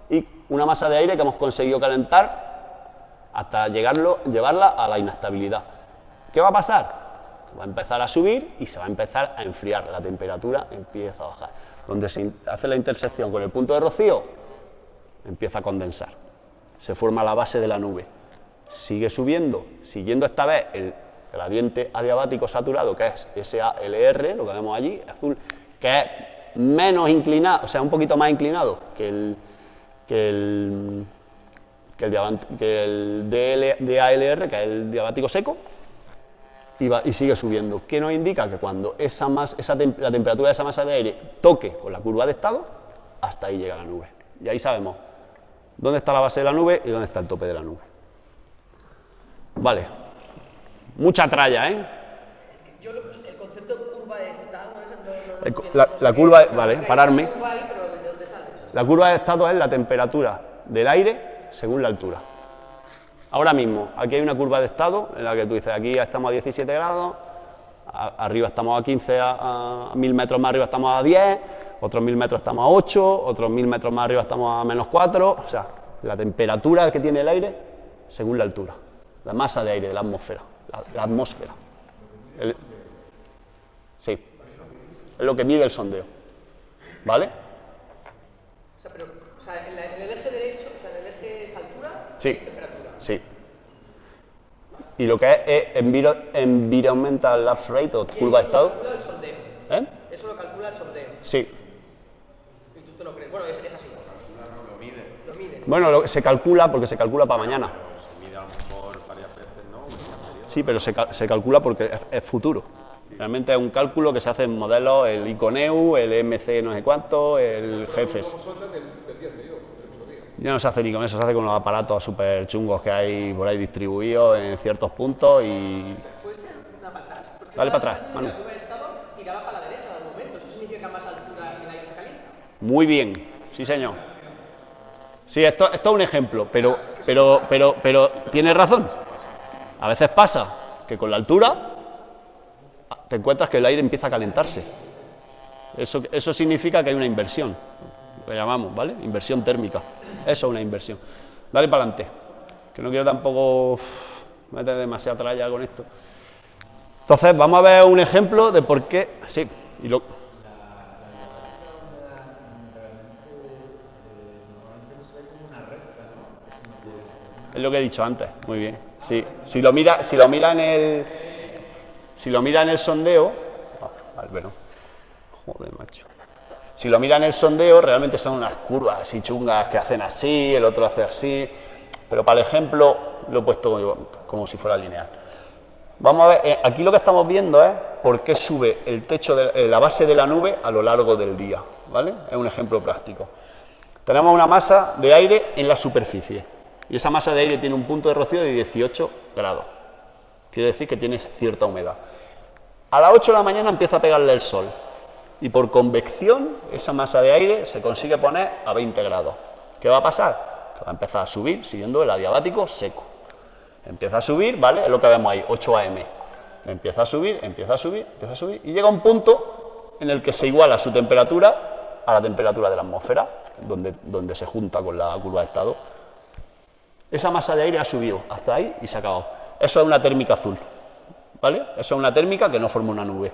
y una masa de aire que hemos conseguido calentar hasta llevarla a la inestabilidad. ¿Qué va a pasar? Va a empezar a subir y se va a empezar a enfriar, la temperatura empieza a bajar. Donde se hace la intersección con el punto de rocío, empieza a condensar. Se forma la base de la nube. Sigue subiendo, siguiendo esta vez el gradiente adiabático saturado, que es SALR, lo que vemos allí, azul, que es menos inclinado, o sea, un poquito más inclinado que el DALR, que es el diabático seco, y sigue subiendo. ¿Qué nos indica? Que cuando la temperatura de esa masa de aire toque con la curva de estado, hasta ahí llega la nube. Y ahí sabemos dónde está la base de la nube y dónde está el tope de la nube. Vale. Mucha tralla, ¿eh? Yo el concepto de curva de estado... La curva, vale, pararme. La curva de estado es la temperatura del aire según la altura. Ahora mismo, aquí hay una curva de estado en la que tú dices, aquí estamos a 17 grados, arriba estamos a 15, a 1000 metros más arriba estamos a 10, otros 1000 metros estamos a 8, otros 1000 metros más arriba estamos a menos 4, o sea, la temperatura que tiene el aire según la altura, la masa de aire de la atmósfera, la atmósfera. Sí, es lo que mide el sondeo, ¿vale? O sea, en el eje derecho, o sea, en el eje es altura, sí, es temperatura. Sí. Y lo que es Environmental Lapse Rate o curva de estado. ¿Eso lo calcula el sondeo? ¿Eh? ¿Eso lo calcula el sondeo? Sí. ¿Y tú te lo crees? Bueno, es así. Lo mide. Lo mide. Bueno, se calcula porque se calcula para mañana. Se mide a lo mejor varias veces, ¿no? Sí, pero se calcula porque es futuro. Realmente es un cálculo que se hace en modelos, el ICONEU, el MC no sé cuánto, el GEFES. ¿Cómo sueltan del día anterior, del mismo día? Ya no se hace ni con eso, se hace con los aparatos súper chungos que hay por ahí distribuidos en ciertos puntos y... ¿Puedes tirar una para atrás? Porque Dale para atrás, Manu. la curva de estado tiraba para la derecha al momento. ¿Eso significa que a más altura el aire se calienta? Muy bien, sí señor. Sí, esto es un ejemplo, pero tienes razón. A veces pasa que con la altura te encuentras que el aire empieza a calentarse. Eso significa que hay una inversión. lo llamamos, ¿vale? Inversión térmica. Eso es una inversión. Dale para adelante, que no quiero tampoco meter demasiada tralla con esto. Entonces, vamos a ver un ejemplo de por qué... Sí, y lo... Es lo que he dicho antes, muy bien. Sí, si lo mira en el sondeo, bueno, joder, macho. Si lo mira en el sondeo, realmente son unas curvas así chungas que hacen así, el otro hace así, pero para el ejemplo lo he puesto como si fuera lineal. Vamos a ver, aquí lo que estamos viendo es por qué sube el techo de la base de la nube a lo largo del día, ¿vale? Es un ejemplo práctico. Tenemos una masa de aire en la superficie. Y esa masa de aire tiene un punto de rocío de 18 grados. Quiere decir que tiene cierta humedad. A las 8 de la mañana empieza a pegarle el sol. Y por convección, esa masa de aire se consigue poner a 20 grados. ¿Qué va a pasar? Que va a empezar a subir siguiendo el adiabático seco. Empieza a subir, ¿vale? Es lo que vemos ahí, 8 AM. Empieza a subir, empieza a subir, empieza a subir. Y llega un punto en el que se iguala su temperatura a la temperatura de la atmósfera, donde se junta con la curva de estado. Esa masa de aire ha subido hasta ahí y se ha acabado. Eso es una térmica azul, ¿vale? Eso es una térmica que no forma una nube.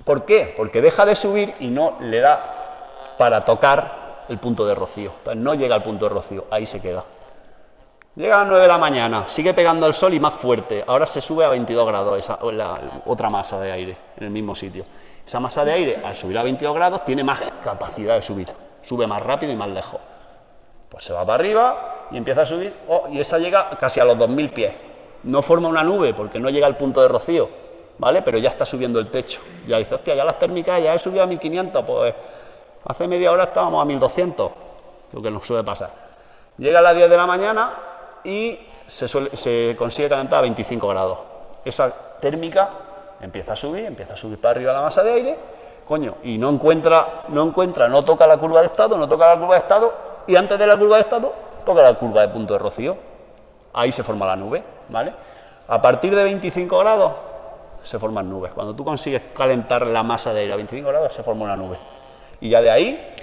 ¿Por qué? Porque deja de subir y no le da para tocar el punto de rocío. Entonces no llega al punto de rocío, ahí se queda. Llega a las 9 de la mañana, sigue pegando el sol y más fuerte. Ahora se sube a 22 grados la otra masa de aire en el mismo sitio. Esa masa de aire, al subir a 22 grados, tiene más capacidad de subir. Sube más rápido y más lejos. Pues se va para arriba y empieza a subir, y esa llega casi a los 2000 pies. No forma una nube porque no llega al punto de rocío, ¿vale? Pero ya está subiendo el techo. Ya dice, hostia, ya las térmicas, ya he subido a 1500, pues hace media hora estábamos a 1200, lo que nos suele pasar. Llega a las 10 de la mañana y se consigue calentar a 25 grados. Esa térmica empieza a subir para arriba la masa de aire, coño, y no toca la curva de estado, y antes de la curva de estado toca la curva de punto de rocío. Ahí se forma la nube, ¿vale? A partir de 25 grados se forman nubes. Cuando tú consigues calentar la masa de aire a 25 grados se forma una nube. Y ya de ahí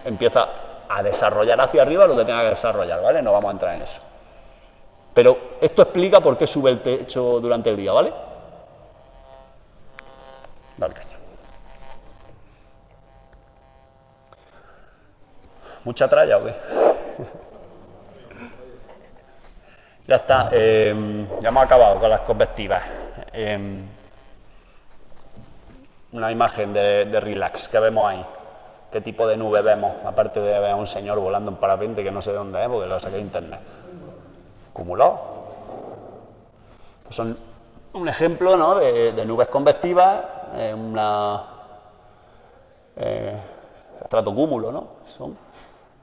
empieza a desarrollar hacia arriba lo que tenga que desarrollar, ¿vale? No vamos a entrar en eso. Pero esto explica por qué sube el techo durante el día, ¿vale? Dale, caña. ¿Mucha tralla o qué? Ya está, ya hemos acabado con las convectivas. Una imagen de relax que vemos ahí. ¿Qué tipo de nube vemos? Aparte de ver a un señor volando en parapente que no sé dónde es porque lo saqué de internet. Cumulado. Pues son un ejemplo, ¿no?, de nubes convectivas, estratocúmulo, ¿no?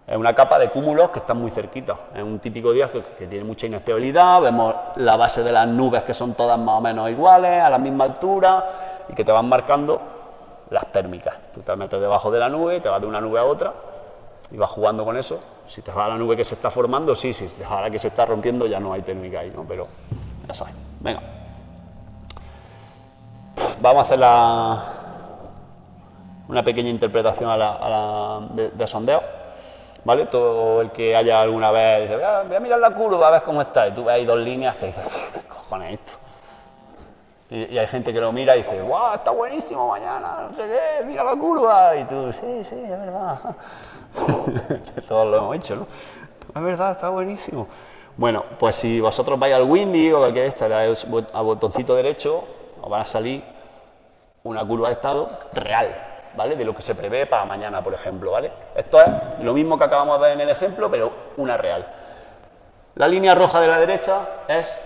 Es una capa de cúmulos que están muy cerquitas. Es un típico día que tiene mucha inestabilidad. Vemos la base de las nubes que son todas más o menos iguales, a la misma altura, y que te van marcando las térmicas. Tú te metes debajo de la nube, te vas de una nube a otra y vas jugando con eso. Si te vas a la nube que se está formando, sí, si te vas a la que se está rompiendo, ya no hay térmica ahí, ¿no? Pero eso es. Venga. Vamos a hacer una pequeña interpretación de sondeo, ¿vale? Todo el que haya alguna vez dice, voy a mirar la curva a ver cómo está, y tú ves ahí dos líneas que dices, ¿qué cojones es esto? Y hay gente que lo mira y dice, ¡guau, está buenísimo mañana! No sé qué, mira la curva. Y tú, sí, es verdad. Todos lo hemos hecho, ¿no? Es verdad, está buenísimo. Bueno, pues si vosotros vais al Windy o cualquier a botoncito derecho, os van a salir una curva de estado real, ¿vale? De lo que se prevé para mañana, por ejemplo, ¿vale? Esto es lo mismo que acabamos de ver en el ejemplo, pero una real. La línea roja de la derecha es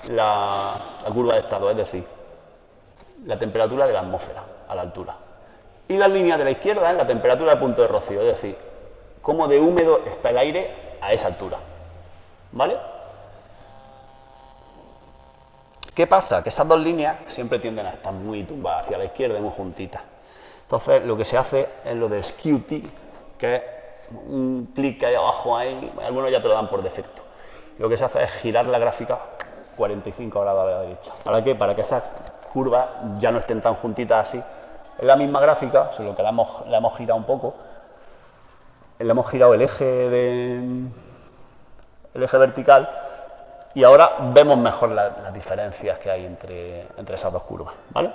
la curva de estado, es decir, la temperatura de la atmósfera a la altura. Y la línea de la izquierda es la temperatura de punto de rocío, es decir, cómo de húmedo está el aire a esa altura, ¿vale? ¿Qué pasa? Que esas dos líneas siempre tienden a estar muy tumbadas hacia la izquierda y muy juntitas. Entonces, lo que se hace es lo de SKUT, que es un clic que hay abajo ahí, algunos ya te lo dan por defecto. Lo que se hace es girar la gráfica 45 grados a la derecha. ¿Para qué? Para que esas curvas ya no estén tan juntitas así. Es la misma gráfica, solo que la hemos girado un poco, le hemos girado el eje vertical y ahora vemos mejor las diferencias que hay entre esas dos curvas, ¿vale?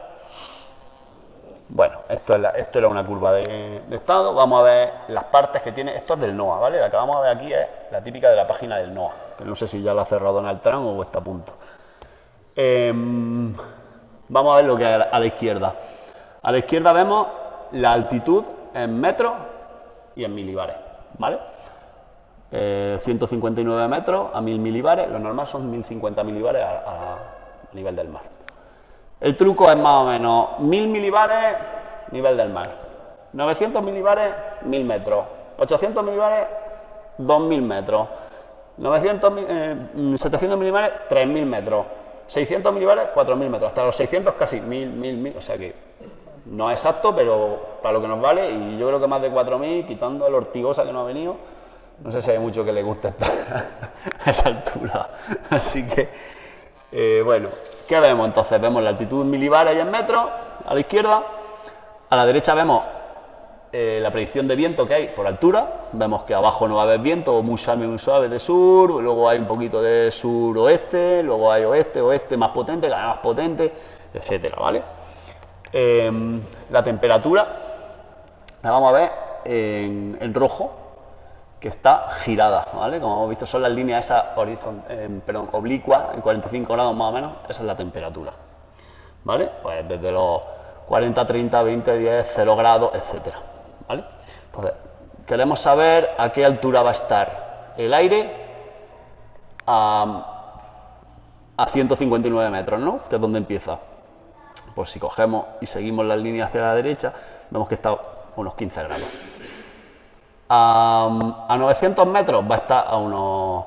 Bueno, esto era una curva de estado. Vamos a ver las partes que tiene. Esto es del NOAA, ¿vale? La que vamos a ver aquí es la típica de la página del NOAA, que no sé si ya la ha cerrado Donald Trump o está a punto. Vamos a ver lo que hay a la izquierda. A la izquierda vemos la altitud en metros y en milibares, ¿vale? 159 metros a 1000 milibares, lo normal son 1050 milibares a nivel del mar. El truco es más o menos 1000 milibares, nivel del mar. 900 milibares, 1000 metros. 800 milibares, 2000 metros. 700 milibares, 3000 metros. 600 milibares, 4000 metros. Hasta los 600 casi 1000. O sea que no es exacto, pero para lo que nos vale. Y yo creo que más de 4000, quitando el Ortigosa que no ha venido, no sé si hay mucho que le guste estar a esa altura. Así que... bueno, ¿qué vemos entonces? Vemos la altitud en milibares y en metros a la izquierda. A la derecha vemos la predicción de viento que hay por altura. Vemos que abajo no va a haber viento, muy suave de sur, luego hay un poquito de suroeste, luego hay oeste más potente, cada vez más potente, etcétera, ¿vale? La temperatura la vamos a ver en rojo, que está girada, ¿vale? Como hemos visto, son las líneas esas oblicuas, en 45 grados más o menos, esa es la temperatura, ¿vale? Pues desde los 40, 30, 20, 10, 0 grados, etcétera, ¿vale? Entonces, queremos saber a qué altura va a estar el aire a 159 metros, ¿no? Que es donde empieza. Pues si cogemos y seguimos las líneas hacia la derecha, vemos que está a unos 15 grados. A 900 metros va a estar a unos,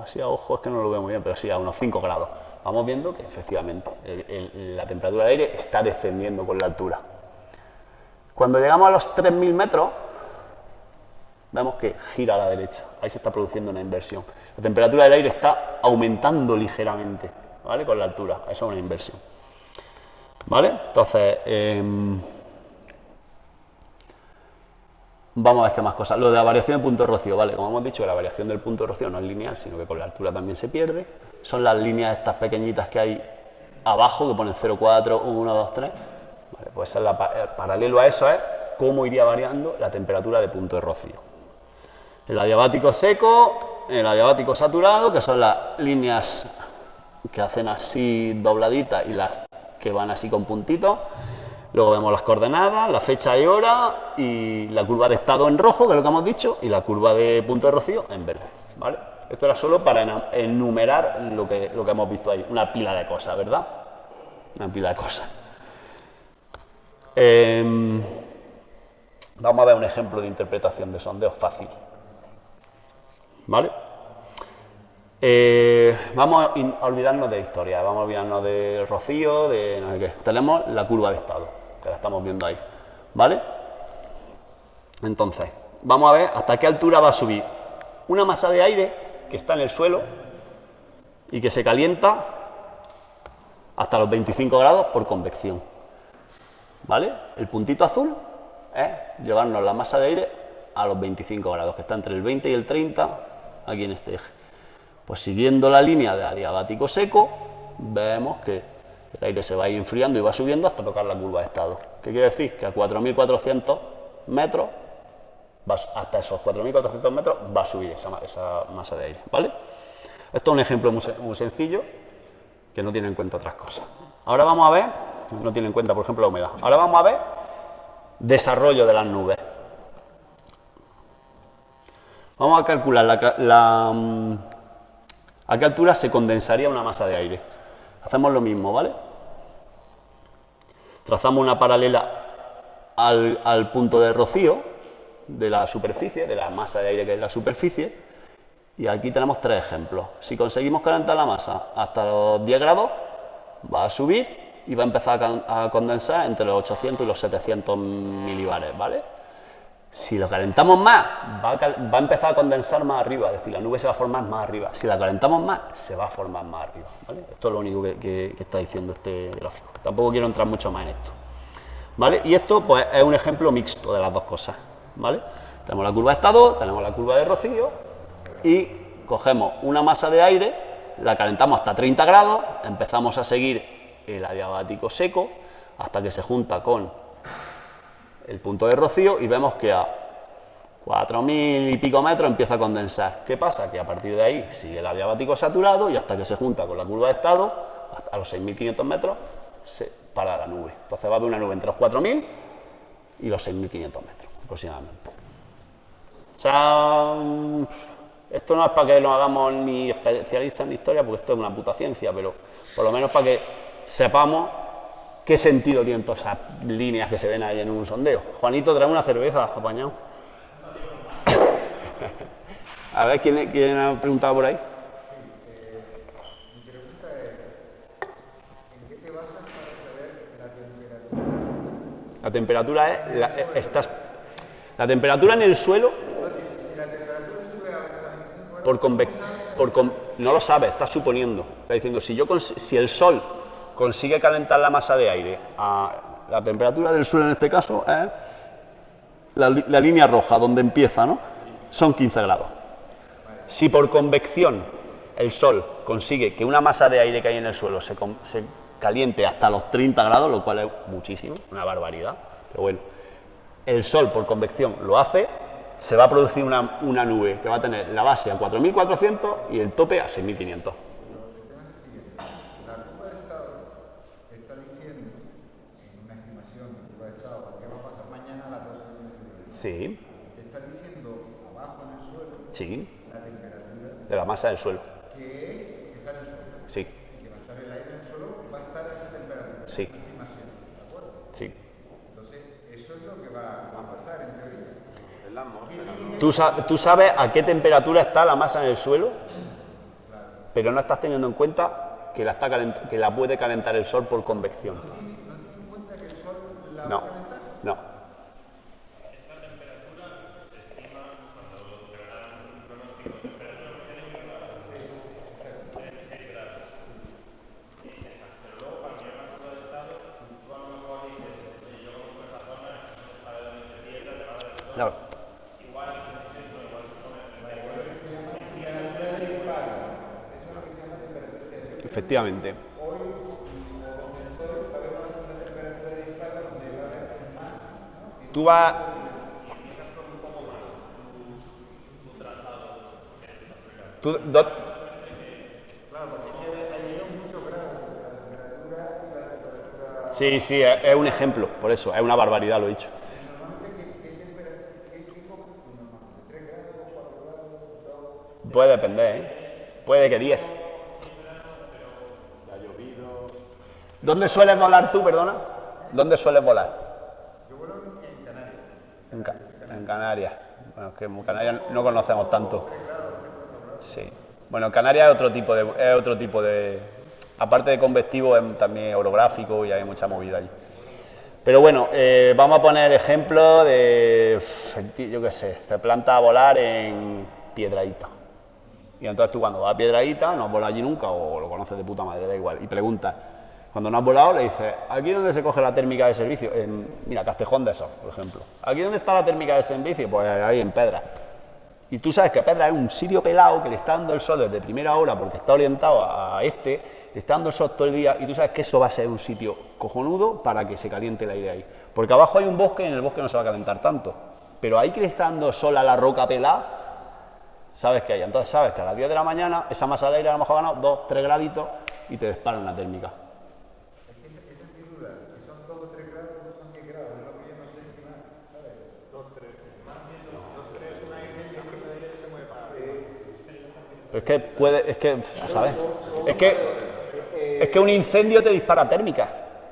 así a ojo es que no lo veo muy bien, pero sí a unos 5 grados. Vamos viendo que efectivamente la temperatura del aire está descendiendo con la altura. Cuando llegamos a los 3000 metros, vemos que gira a la derecha. Ahí se está produciendo una inversión. La temperatura del aire está aumentando ligeramente, ¿vale? Con la altura. Eso es una inversión, ¿vale? Entonces, vamos a ver qué más cosas. Lo de la variación del punto de rocío, ¿vale? Como hemos dicho, la variación del punto de rocío no es lineal, sino que con la altura también se pierde. Son las líneas estas pequeñitas que hay abajo, que ponen 0, 4, 1, 2, 3. Vale, pues paralelo a eso es cómo iría variando la temperatura de punto de rocío. El adiabático seco, el adiabático saturado, que son las líneas que hacen así dobladitas y las que van así con puntitos. Luego vemos las coordenadas, la fecha y hora y la curva de estado en rojo, que es lo que hemos dicho, y la curva de punto de rocío en verde, ¿vale? Esto era solo para enumerar lo que hemos visto ahí, una pila de cosas, ¿verdad? Una pila de cosas. Vamos a ver un ejemplo de interpretación de sondeo fácil, ¿vale? Vamos a olvidarnos de historia, vamos a olvidarnos de rocío, de no sé qué. Tenemos la curva de estado, que la estamos viendo ahí, ¿vale? Entonces, vamos a ver hasta qué altura va a subir una masa de aire que está en el suelo y que se calienta hasta los 25 grados por convección, ¿vale? El puntito azul es llevarnos la masa de aire a los 25 grados, que está entre el 20 y el 30 aquí en este eje. Pues siguiendo la línea de adiabático seco, vemos que el aire se va a ir enfriando y va subiendo hasta tocar la curva de estado. ¿Qué quiere decir? Que a 4400 metros, hasta esos 4400 metros, va a subir esa masa de aire, ¿vale? Esto es un ejemplo muy sencillo, que no tiene en cuenta otras cosas. Ahora vamos a ver, no tiene en cuenta, por ejemplo, la humedad. Ahora vamos a ver desarrollo de las nubes. Vamos a calcular a qué altura se condensaría una masa de aire. Hacemos lo mismo, ¿vale? Trazamos una paralela al punto de rocío de la superficie, de la masa de aire que es la superficie, y aquí tenemos tres ejemplos. Si conseguimos calentar la masa hasta los 10 grados, va a subir y va a empezar a condensar entre los 800 y los 700 milibares, ¿vale? Si lo calentamos más, va a empezar a condensar más arriba, es decir, la nube se va a formar más arriba. Si la calentamos más, se va a formar más arriba, ¿vale? Esto es lo único que está diciendo este gráfico. Tampoco quiero entrar mucho más en esto, ¿vale? Y esto, pues, es un ejemplo mixto de las dos cosas, ¿vale? Tenemos la curva de estado, tenemos la curva de rocío y cogemos una masa de aire, la calentamos hasta 30 grados, empezamos a seguir el adiabático seco hasta que se junta con el punto de rocío y vemos que a 4.000 y pico metros empieza a condensar. ¿Qué pasa? Que a partir de ahí sigue el adiabático saturado y hasta que se junta con la curva de estado, a los 6.500 metros, se para la nube. Entonces va a haber una nube entre los 4.000 y los 6.500 metros aproximadamente. O sea, esto no es para que nos hagamos ni especialistas en historia, porque esto es una puta ciencia, pero por lo menos para que sepamos qué sentido tienen todas esas líneas que se ven ahí en un sondeo. Juanito, trae una cerveza, apañado. A ver, ¿quién ha preguntado por ahí? Mi pregunta es, ¿en qué te basas para saber la temperatura? La temperatura es... la temperatura en el suelo... Si la temperatura sube a 45 grados... no lo sabes, estás suponiendo. Está diciendo, si el sol consigue calentar la masa de aire a la temperatura del suelo en este caso es la línea roja donde empieza, ¿no? Son 15 grados. Si por convección el sol consigue que una masa de aire que hay en el suelo se caliente hasta los 30 grados, lo cual es muchísimo, una barbaridad, pero bueno, el sol por convección lo hace, se va a producir una nube que va a tener la base a 4.400 y el tope a 6.500. Sí. Está diciendo abajo en el suelo Sí. la temperatura De la masa del suelo. que está en el suelo. Sí. Y que va a estar el aire en el suelo, va a estar a esa temperatura. Sí. Estimación, ¿de acuerdo? Sí. Entonces, eso es lo que va a pasar en teoría. Es la atmósfera, ¿no? ¿Tú sabes a qué temperatura está la masa en el suelo? Pero no estás teniendo en cuenta que que la puede calentar el sol por convección. ¿No tienes en cuenta que el sol la va No. a calentar? No. No. Efectivamente. Tú vas... Sí, sí, es un ejemplo, por eso, es una barbaridad, lo he dicho. Puede depender, ¿eh? Puede que 10. ¿Dónde sueles volar tú, perdona? ¿Dónde sueles volar? Yo vuelo en Canarias. En Canarias. Bueno, es que en Canarias no conocemos tanto. Sí. Bueno, en Canarias es otro tipo de... Aparte de convectivo, es también orográfico y hay mucha movida allí. Pero bueno, vamos a poner ejemplo de... Yo qué sé, se planta a volar en Piedrahíta. Y entonces tú cuando vas a Piedrahíta, no has volado allí nunca o lo conoces de puta madre, da igual, y preguntas. Cuando no has volado le dices, ¿aquí dónde se coge la térmica de servicio? Mira, Castejón de Sos, por ejemplo. ¿Aquí dónde está la térmica de servicio? Pues ahí en Pedra. Y tú sabes que Pedra es un sitio pelado que le está dando el sol desde primera hora porque está orientado a le está dando el sol todo el día y tú sabes que eso va a ser un sitio cojonudo para que se caliente el aire ahí. Porque abajo hay un bosque y en el bosque no se va a calentar tanto. Pero ahí que le está dando sol a la roca pelada, sabes que hay. Entonces sabes que a las 10 de la mañana esa masa de aire a lo mejor ha ganado 2-3 graditos y te dispara una térmica. Esa es mi duda. Si son 2 o 3 grados, no son 10 grados. Es lo que yo no sé estimar, ¿sabes? 2-3. Más bien 2-3 es una aire y esa aire que se mueve para arriba. Pero es que puede, es que, ¿sabes? Es que un incendio te dispara térmica.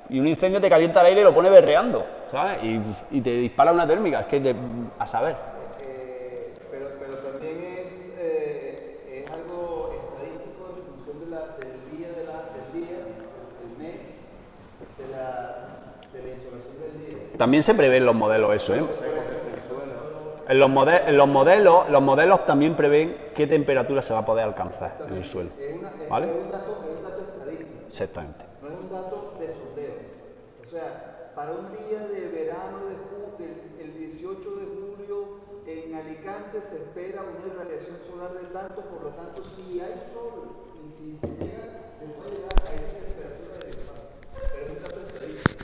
Y un incendio te calienta el aire y lo pone berreando, ¿sabes? Y te dispara una térmica. Es que a saber. Pero también es algo estadístico en función del día, del mes, de la insolación del día. También se prevé en los modelos eso, ¿eh? En los modelos también prevén qué temperatura se va a poder alcanzar en el suelo. ¿Vale? Es un dato estadístico. Exactamente. No es un dato de sondeo. O sea, para un día de verano el 18 de julio en en Alicante se espera una irradiación solar de tanto, por lo tanto, si hay sol y si se llega, se puede llegar a esa temperatura de espacio. Pero es un dato estadístico.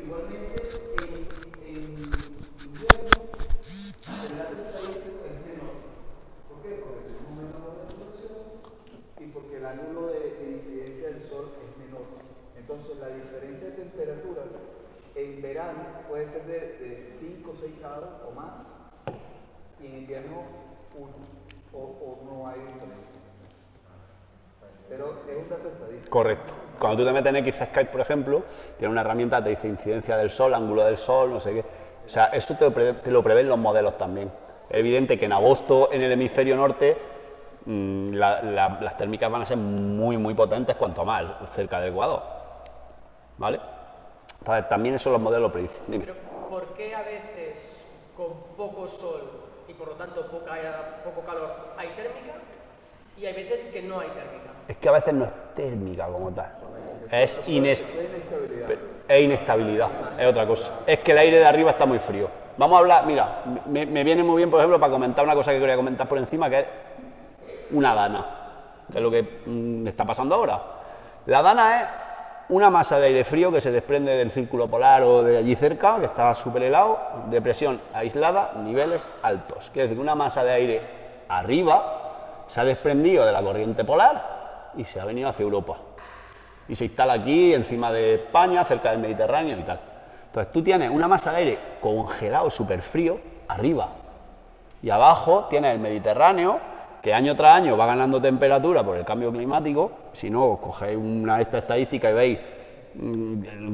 Igualmente, en invierno, el dato estadístico es menor. ¿Por qué? Porque tenemos menos resolución y porque el ángulo de incidencia del sol es menor. Entonces, la diferencia de temperatura en verano puede ser de 5 o 6 grados o más, y en invierno 1, o no hay diferencia. Pero es un dato estadístico. Correcto. Cuando tú te metes en Xscape, por ejemplo, tiene una herramienta que te dice incidencia del sol, ángulo del sol, no sé qué. O sea, eso te lo prevén los modelos también. Es evidente que en agosto en el hemisferio norte las térmicas van a ser muy potentes cuanto más cerca del Ecuador. ¿Vale? Entonces, también eso los modelos predicen. Dime. Pero, ¿por qué a veces con poco sol y por lo tanto poco calor hay térmica y hay veces que no hay térmica? Es que a veces no es térmica como tal. Es inestabilidad, es otra cosa. Es que el aire de arriba está muy frío. Vamos a hablar, mira, me viene muy bien, por ejemplo, para comentar una cosa que quería comentar por encima, que es una dana, que es lo que está pasando ahora. La dana es una masa de aire frío que se desprende del círculo polar o de allí cerca, que está súper helado, de presión aislada, niveles altos. Quiere decir que una masa de aire arriba se ha desprendido de la corriente polar y se ha venido hacia Europa. Y se instala aquí, encima de España, cerca del Mediterráneo y tal. Entonces tú tienes una masa de aire congelado, súper frío, arriba. Y abajo tienes el Mediterráneo, que año tras año va ganando temperatura por el cambio climático. Si no, cogéis una de estas estadísticas y veis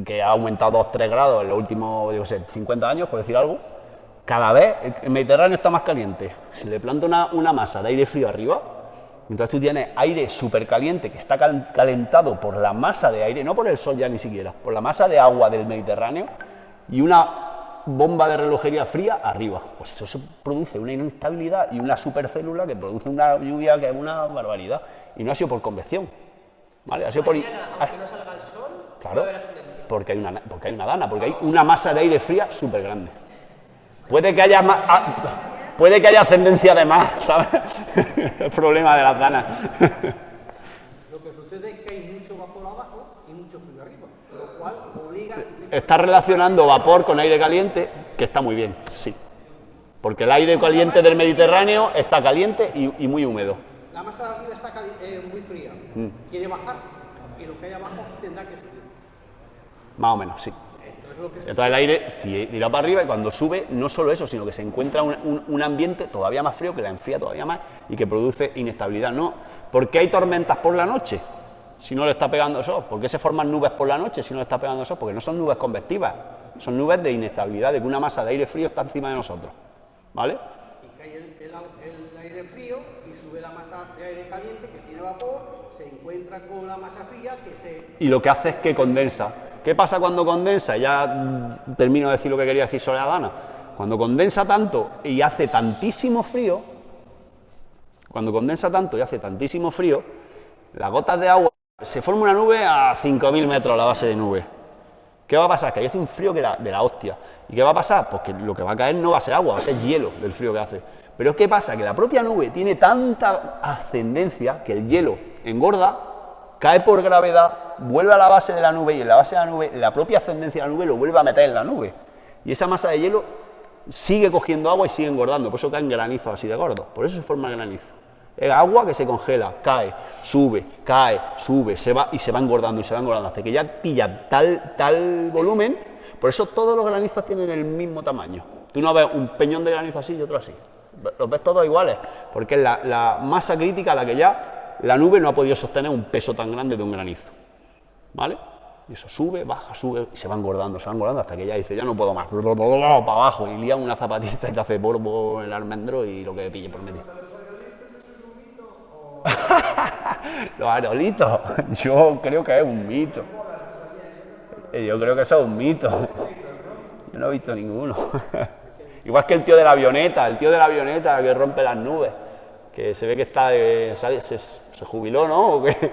que ha aumentado 2-3 grados en los últimos, 50 años, por decir algo. Cada vez el Mediterráneo está más caliente. Si le planta una masa de aire frío arriba, entonces tú tienes aire súper caliente que está calentado por la masa de aire, no por el sol ya ni siquiera, por la masa de agua del Mediterráneo y una bomba de relojería fría arriba. Pues eso produce una inestabilidad y una supercélula que produce una lluvia que es una barbaridad. Y no ha sido por convección, ¿vale? Ha sido por... Aunque no salga el sol, claro, no debe ascendencia. porque hay una dana, porque hay una masa de aire fría súper grande. Puede que haya ascendencia de más, ¿sabes? El problema de las danas. Lo que sucede es que hay mucho vapor abajo y mucho frío arriba, lo cual obliga... Está relacionando vapor con aire caliente, que está muy bien, sí. Porque el aire caliente del Mediterráneo está caliente y muy húmedo. La masa de arriba está muy fría, quiere bajar y lo que hay abajo tendrá que subir. Más o menos, sí. Entonces el aire tira para arriba y cuando sube, no solo eso, sino que se encuentra un ambiente todavía más frío, que la enfría todavía más y que produce inestabilidad. No, ¿por qué hay tormentas por la noche si no le está pegando el sol? ¿Por qué se forman nubes por la noche si no le está pegando el sol? Porque no son nubes convectivas, son nubes de inestabilidad, de que una masa de aire frío está encima de nosotros, ¿vale? Y cae el aire frío y sube la masa de aire caliente que tiene vapor, se encuentra con la masa fría que se... Y lo que hace es que condensa. ¿Qué pasa cuando condensa? Ya termino de decir lo que quería decir sobre la dana. Cuando condensa tanto y hace tantísimo frío, las gotas de agua, se forma una nube a 5.000 metros la base de nube. ¿Qué va a pasar? Que ahí hace un frío de la hostia. ¿Y qué va a pasar? Pues que lo que va a caer no va a ser agua, va a ser hielo del frío que hace. Pero ¿qué pasa? Que la propia nube tiene tanta ascendencia que el hielo engorda, cae por gravedad, vuelve a la base de la nube y en la base de la nube, la propia ascendencia de la nube lo vuelve a meter en la nube. Y esa masa de hielo sigue cogiendo agua y sigue engordando, por eso caen granizos así de gordos, por eso se forma el granizo. El agua que se congela, cae, sube, se va y se va engordando hasta que ya pilla tal volumen. Por eso todos los granizos tienen el mismo tamaño. Tú no ves un peñón de granizo así y otro así. Los ves todos iguales, porque es la masa crítica a la que ya la nube no ha podido sostener un peso tan grande de un granizo. ¿Vale? Y eso sube, baja, sube y se va engordando hasta que ya dice, ya no puedo más, para abajo, y lía una zapatista y te hace polvo el almendro y lo que pille por medio. Los aerolitos, yo creo que es un mito. Yo creo que eso es un mito. Yo no he visto ninguno. Igual que el tío de la avioneta que rompe las nubes, que se ve que está se jubiló, ¿no? ¿O qué?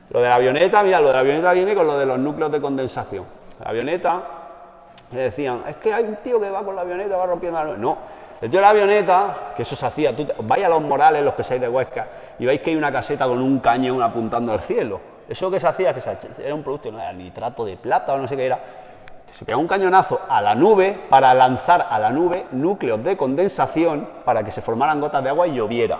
Lo de la avioneta, mira, lo de la avioneta viene con lo de los núcleos de condensación. La avioneta Le decían, es que hay un tío que va con la avioneta, va rompiendo la nube. No, el tío de la avioneta, que eso se hacía, vais a los Morales, los que seáis de Huesca, y veis que hay una caseta con un cañón apuntando al cielo. Eso que se hacía, era un producto, no era nitrato de plata o no sé qué era, que se pegaba un cañonazo a la nube para lanzar a la nube núcleos de condensación para que se formaran gotas de agua y lloviera.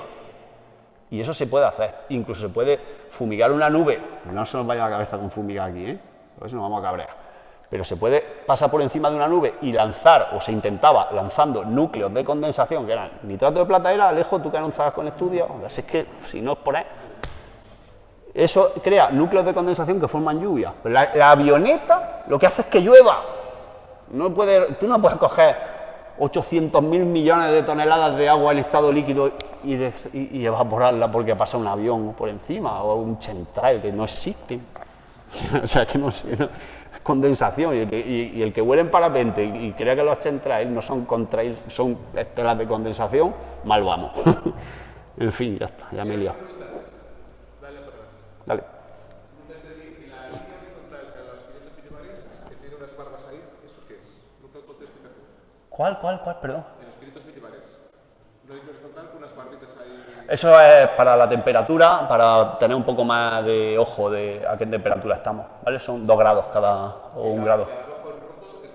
Y eso se puede hacer, incluso se puede fumigar una nube, no se nos vaya la cabeza con fumigar aquí, por eso nos vamos a cabrear. Pero se puede pasar por encima de una nube y lanzar, o se intentaba lanzando núcleos de condensación, que eran nitrato de plata, era Alejo, tú que anunciabas con estudios, así es que si no os ponéis, eso crea núcleos de condensación que forman lluvia. Pero la avioneta lo que hace es que llueva. Tú no puedes coger 800.000 millones de toneladas de agua en estado líquido y evaporarla porque pasa un avión por encima o un chemtrail que no existe. O sea, que no es condensación. Y el que vuela en parapente y crea que los chemtrails no son contrails, son estelas de condensación, mal vamos. En fin, ya está, ya me he liado. Dale. ¿Cuál, perdón? En los 500 milibares. Una línea horizontal con unas barritas ahí. Eso es para la temperatura, para tener un poco más de ojo de a qué temperatura estamos, ¿vale? Son 2 grados o 1 grado. Y abajo en rojo es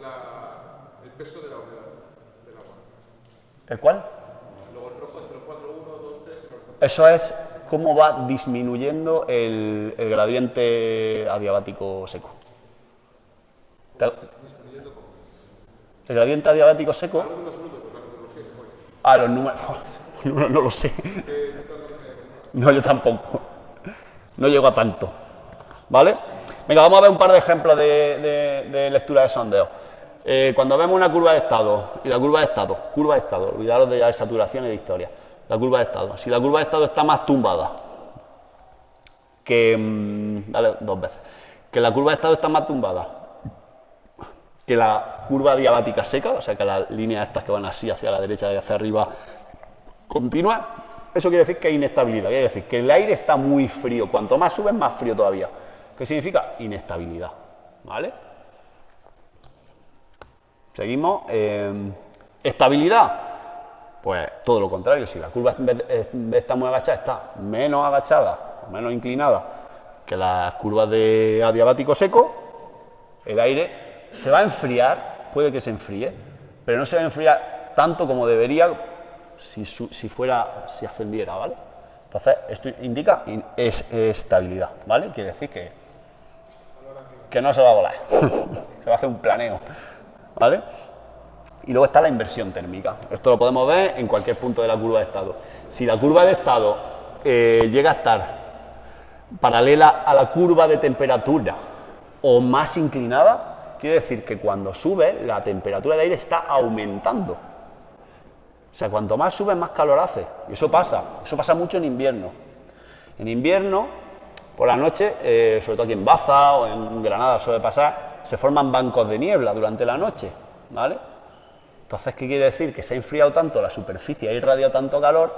el peso de la humedad del agua. ¿El cuál? Luego el rojo es 0,4, 1, 2, 3. Eso es cómo va disminuyendo el gradiente adiabático seco. ¿El gradiente adiabático seco? Los números. No lo sé. No, yo tampoco. No llego a tanto. ¿Vale? Venga, vamos a ver un par de ejemplos de lectura de sondeo. Cuando vemos una curva de estado, y la curva de estado, olvidaros de saturación y de historia. La curva de estado. Si la curva de estado está más tumbada que... dale 2 veces. Que la curva de estado está más tumbada que la curva diabática seca, o sea que las líneas estas que van así hacia la derecha y hacia arriba continua, eso quiere decir que hay inestabilidad, quiere decir que el aire está muy frío, cuanto más sube más frío todavía. ¿Qué significa? Inestabilidad, ¿vale? Seguimos. Estabilidad, pues todo lo contrario, si la curva en vez de estar muy agachada está menos agachada, menos inclinada que las curvas de adiabático seco, el aire se va a enfriar, puede que se enfríe, pero no se va a enfriar tanto como debería si ascendiera, ¿vale? Entonces, esto indica estabilidad, ¿vale? Quiere decir que no se va a volar, se va a hacer un planeo, ¿vale? Y luego está la inversión térmica. Esto lo podemos ver en cualquier punto de la curva de estado. Si la curva de estado llega a estar paralela a la curva de temperatura o más inclinada, quiere decir que cuando sube, la temperatura del aire está aumentando. O sea, cuanto más sube, más calor hace. Y eso pasa mucho en invierno. En invierno, por la noche, sobre todo aquí en Baza o en Granada suele pasar, se forman bancos de niebla durante la noche, ¿vale? Entonces, ¿qué quiere decir? Que se ha enfriado tanto la superficie, ha irradiado tanto calor,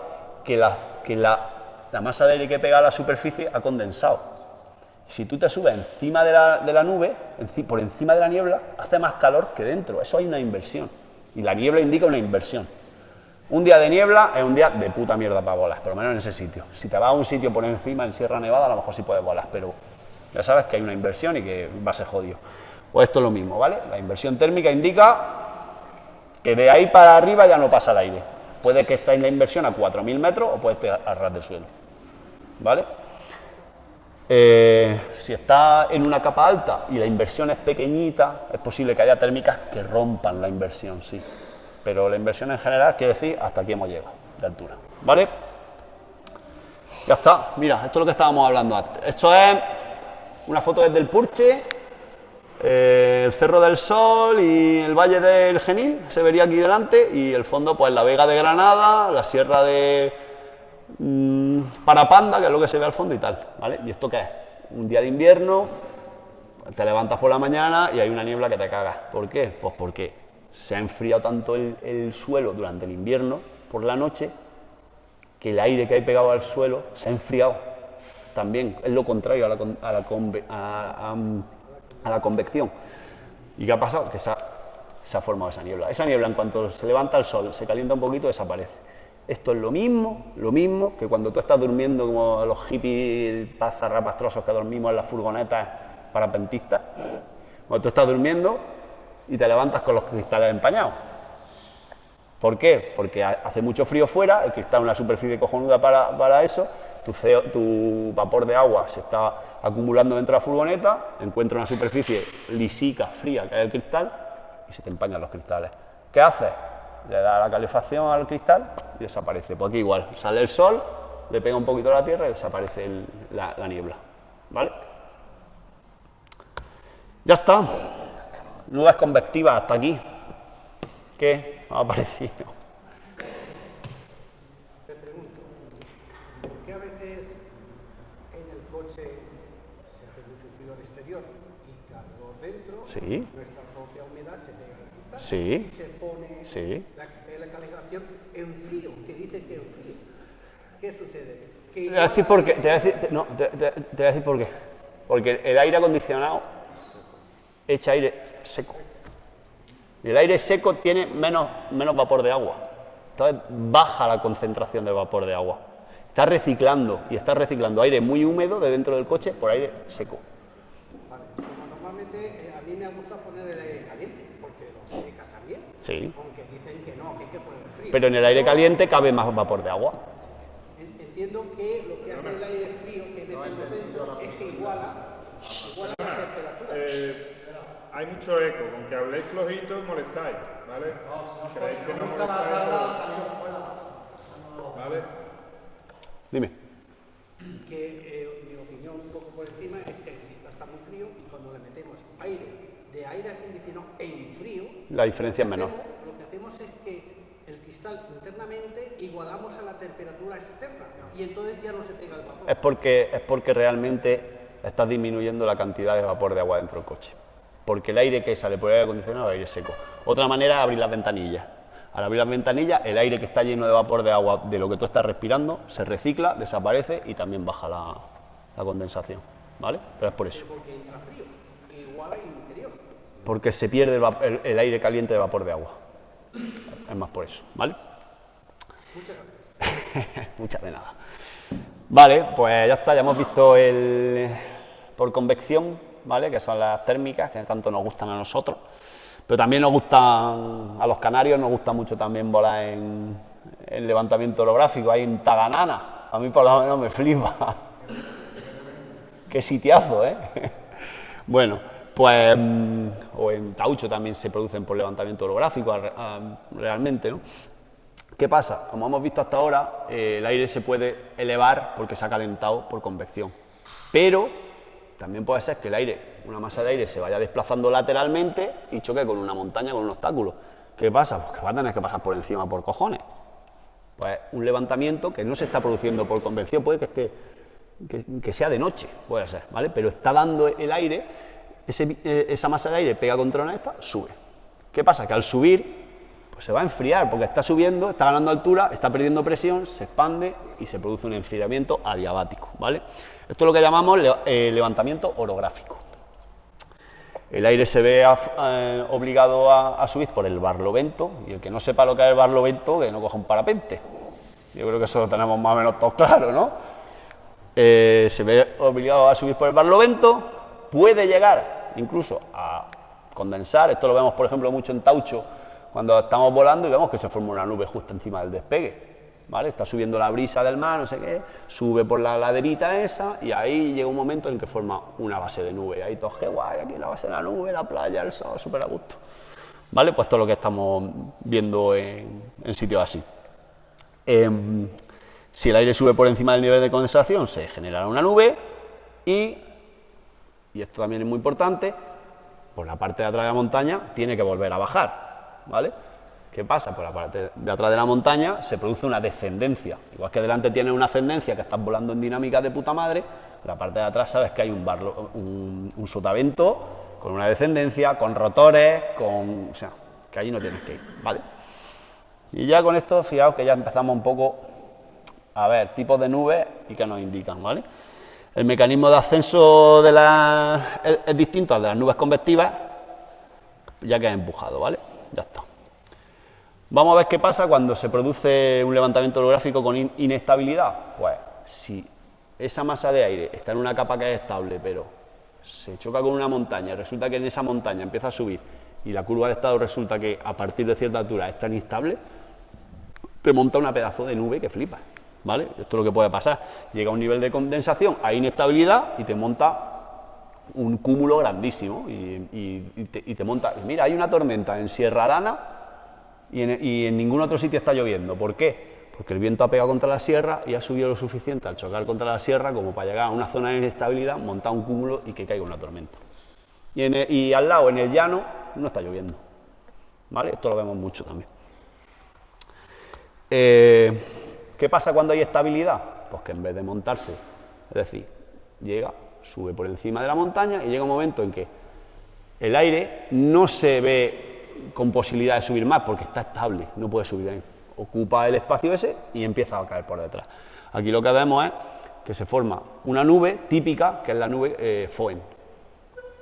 que la masa de aire que pega a la superficie ha condensado. Si tú te subes encima de la nube, por encima de la niebla, hace más calor que dentro. Eso hay una inversión. Y la niebla indica una inversión. Un día de niebla es un día de puta mierda para volar, por lo menos en ese sitio. Si te vas a un sitio por encima, en Sierra Nevada, a lo mejor sí puedes volar, pero ya sabes que hay una inversión y que va a ser jodido. Pues esto es lo mismo, ¿vale? La inversión térmica indica que de ahí para arriba ya no pasa el aire. Puede que esté en la inversión a 4.000 metros o puede estar a ras del suelo, ¿vale? Si está en una capa alta y la inversión es pequeñita, es posible que haya térmicas que rompan la inversión, sí. Pero la inversión en general quiere decir hasta aquí hemos llegado, de altura, ¿vale? Ya está, mira, esto es lo que estábamos hablando antes. Esto es una foto desde el Purche, el Cerro del Sol y el Valle del Genil, se vería aquí delante, y el fondo pues la Vega de Granada, la Sierra de Parapanda, que es lo que se ve al fondo y tal, ¿vale? ¿Y esto qué es? Un día de invierno, te levantas por la mañana y hay una niebla que te cagas. ¿Por qué? Pues porque se ha enfriado tanto el suelo durante el invierno, por la noche, que el aire que hay pegado al suelo se ha enfriado. También es lo contrario a la convección. ¿Y qué ha pasado? Que se ha se ha formado esa niebla. Esa niebla, en cuanto se levanta el sol, se calienta un poquito, desaparece. Esto es lo mismo que cuando tú estás durmiendo como los hippies zarrapastrosos que dormimos en las furgonetas parapentistas. Cuando tú estás durmiendo y te levantas con los cristales empañados. ¿Por qué? Porque hace mucho frío fuera, el cristal es una superficie cojonuda para eso, tu vapor de agua se está acumulando dentro de la furgoneta, encuentra una superficie lisica, fría, que es el cristal, y se te empañan los cristales. ¿Qué haces? Le da la calefacción al cristal y desaparece. Pues aquí igual, sale el sol, le pega un poquito a la tierra y desaparece la niebla. ¿Vale? Ya está. Nubes convectivas hasta aquí. ¿Qué ha parecido? Te pregunto, ¿por qué a veces en el coche se hace mucho frío al exterior y calor dentro? Sí. Nuestra propia humedad se pega al cristal Sí. y se pone Sí. la calefacción en frío, que dice que en frío. ¿Qué sucede? Que Te voy a decir por qué. Te voy a decir por qué. Porque el aire acondicionado echa aire seco. Y el aire seco tiene menos vapor de agua. Entonces baja la concentración del vapor de agua. Está reciclando aire muy húmedo de dentro del coche por aire seco. Vale, como normalmente a mí me gusta poner el aire caliente, porque lo seca también. Sí. Aunque dicen que no, que hay que poner frío. Pero en el aire caliente cabe más vapor de agua. Entiendo que lo que hace el aire frío que metemos dentro es que iguala la temperatura. Hay mucho eco, con que habléis flojito molestáis, ¿vale? ¿Creéis que no gusta la molestáis? charla, salió fuera. ¿Vale? Dime. Que mi opinión un poco por encima es que el cristal está muy frío y cuando le metemos aire acondicionado en frío, La diferencia es menor. lo que hacemos es que el cristal internamente igualamos a la temperatura externa y entonces ya no se pega el vapor. Es porque realmente estás disminuyendo la cantidad de vapor de agua dentro del coche. Porque el aire que sale por el aire acondicionado es aire seco. Otra manera es abrir las ventanillas. Al abrir las ventanillas, el aire que está lleno de vapor de agua de lo que tú estás respirando se recicla, desaparece y también baja la condensación. ¿Vale? Pero es por eso. Porque entra frío, igual al interior. Porque se pierde el aire caliente de vapor de agua. Es más por eso. ¿Vale? Muchas gracias. Muchas de nada. Vale, pues ya está. Ya hemos visto el por convección, ¿vale? Que son las térmicas, que tanto nos gustan a nosotros. Pero también nos gustan, a los canarios nos gusta mucho también volar en levantamiento holográfico, ahí en Taganana. A mí por lo menos me flipa. Qué sitiazo, ¿eh? Bueno, pues, o en Taucho también se producen por levantamiento holográfico, realmente, ¿no? ¿Qué pasa? Como hemos visto hasta ahora, el aire se puede elevar porque se ha calentado por convección. Pero también puede ser que el aire, una masa de aire, se vaya desplazando lateralmente y choque con una montaña, con un obstáculo. ¿Qué pasa? Pues que va a tener que pasar por encima por cojones. Pues un levantamiento que no se está produciendo por convección, puede que sea de noche, puede ser, ¿vale? Pero está dando el aire, esa masa de aire pega contra una esta, sube. ¿Qué pasa? Que al subir, pues se va a enfriar, porque está subiendo, está ganando altura, está perdiendo presión, se expande y se produce un enfriamiento adiabático, ¿vale? Esto es lo que llamamos levantamiento orográfico. El aire se ve obligado a subir por el barlovento, y el que no sepa lo que es el barlovento, que no coja un parapente. Yo creo que eso lo tenemos más o menos todos claro, ¿no? Se ve obligado a subir por el barlovento, puede llegar incluso a condensar. Esto lo vemos, por ejemplo, mucho en Taucho, cuando estamos volando y vemos que se forma una nube justo encima del despegue. ¿Vale? Está subiendo la brisa del mar, no sé qué, sube por la laderita esa y ahí llega un momento en que forma una base de nube. Ahí todos, qué guay, aquí la base de la nube, la playa, el sol, súper a gusto. ¿Vale? Pues todo lo que estamos viendo en sitios así. Si el aire sube por encima del nivel de condensación, se generará una nube y esto también es muy importante, por la parte de atrás de la montaña tiene que volver a bajar. ¿Vale? ¿Qué pasa? Por la parte de atrás de la montaña se produce una descendencia. Igual que delante tienes una ascendencia que estás volando en dinámica de puta madre, en la parte de atrás sabes que hay un sotavento con una descendencia, con rotores, o sea, que allí no tienes que ir, ¿vale? Y ya con esto, fijaos que ya empezamos un poco a ver tipos de nubes y qué nos indican, ¿vale? El mecanismo de ascenso es distinto al de las nubes convectivas, ya que es empujado, ¿vale? Ya está. Vamos a ver qué pasa cuando se produce un levantamiento holográfico con inestabilidad. Pues si esa masa de aire está en una capa que es estable, pero se choca con una montaña, resulta que en esa montaña empieza a subir y la curva de estado resulta que a partir de cierta altura es tan inestable, te monta una pedazo de nube que flipa, ¿vale? Esto es lo que puede pasar. Llega a un nivel de condensación, hay inestabilidad y te monta un cúmulo grandísimo y te monta... Mira, hay una tormenta en Sierra Arana y en ningún otro sitio está lloviendo. ¿Por qué? Porque el viento ha pegado contra la sierra y ha subido lo suficiente al chocar contra la sierra como para llegar a una zona de inestabilidad, montar un cúmulo y que caiga una tormenta. Y al lado, en el llano, no está lloviendo, ¿vale? Esto lo vemos mucho también. ¿Qué pasa cuando hay estabilidad? Pues que en vez de montarse, es decir, sube por encima de la montaña y llega un momento en que el aire no se ve con posibilidad de subir más porque está estable, no puede subir de ahí. Ocupa el espacio ese y empieza a caer por detrás. Aquí lo que vemos es que se forma una nube típica, que es la nube Foehn.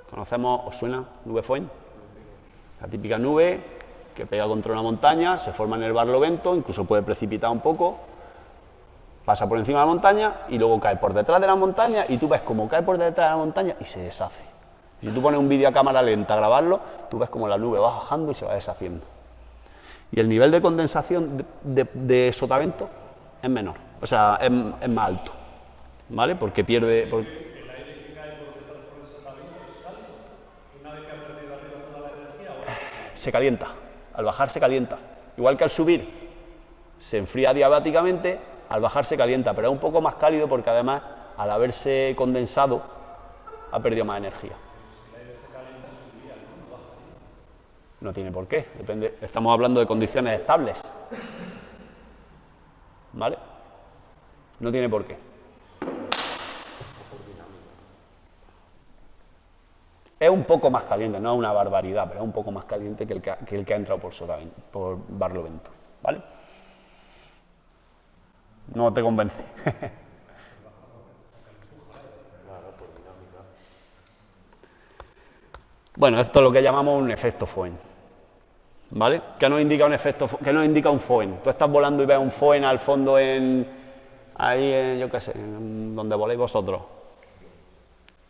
¿Conocemos, os suena, nube Foehn? La típica nube que pega contra una montaña, se forma en el Barlovento, incluso puede precipitar un poco, pasa por encima de la montaña y luego cae por detrás de la montaña y tú ves cómo cae por detrás de la montaña y se deshace. Si tú pones un vídeo a cámara lenta a grabarlo, tú ves cómo la nube va bajando y se va deshaciendo. Y el nivel de condensación de sotavento es menor, o sea, es más alto, ¿vale? Porque pierde... ¿El aire que cae por detrás por el sotavento es cálido? ¿Una vez que ha perdido arriba toda la energía? Se calienta, al bajar se calienta. Igual que al subir se enfría diabáticamente, al bajar se calienta, pero es un poco más cálido porque además, al haberse condensado, ha perdido más energía. No tiene por qué, depende, estamos hablando de condiciones estables, ¿vale? No tiene por qué. Es un poco más caliente, no es una barbaridad, pero es un poco más caliente que el que ha entrado por Barlovento, ¿vale? No te convence. Bueno, esto es lo que llamamos un efecto Foehn, ¿vale? ¿Qué nos indica un efecto? ¿Qué nos indica un Foehn? Tú estás volando y ves un Foehn al fondo yo qué sé, donde voláis vosotros.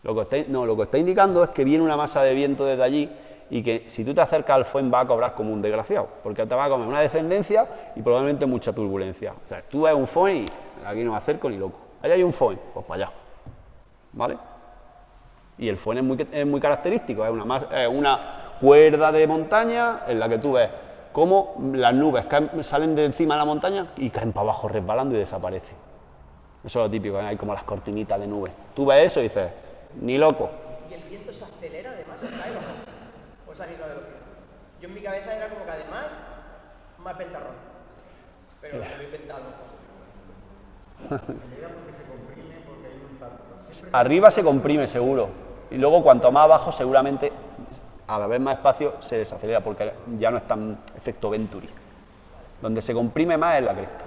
Lo que está indicando es que viene una masa de viento desde allí y que si tú te acercas al Foehn va a cobrar como un desgraciado, porque te va a comer una descendencia y probablemente mucha turbulencia. O sea, tú ves un Foehn y aquí no me acerco ni loco. Allá hay un Foehn, pues para allá, ¿vale? Y el Foehn es muy característico, es una cuerda de montaña en la que tú ves cómo las nubes salen de encima de la montaña y caen para abajo resbalando y desaparecen. Eso es lo típico, hay como las cortinitas de nubes. Tú ves eso y dices, ni loco. Y el viento se acelera además, ¿sabes? O sea, a misma velocidad. Yo en mi cabeza era como que además, más pentarrón. Pero lo he inventado. Arriba se comprime seguro y luego cuanto más abajo seguramente al haber más espacio se desacelera porque ya no es tan efecto Venturi. Donde se comprime más es la cresta,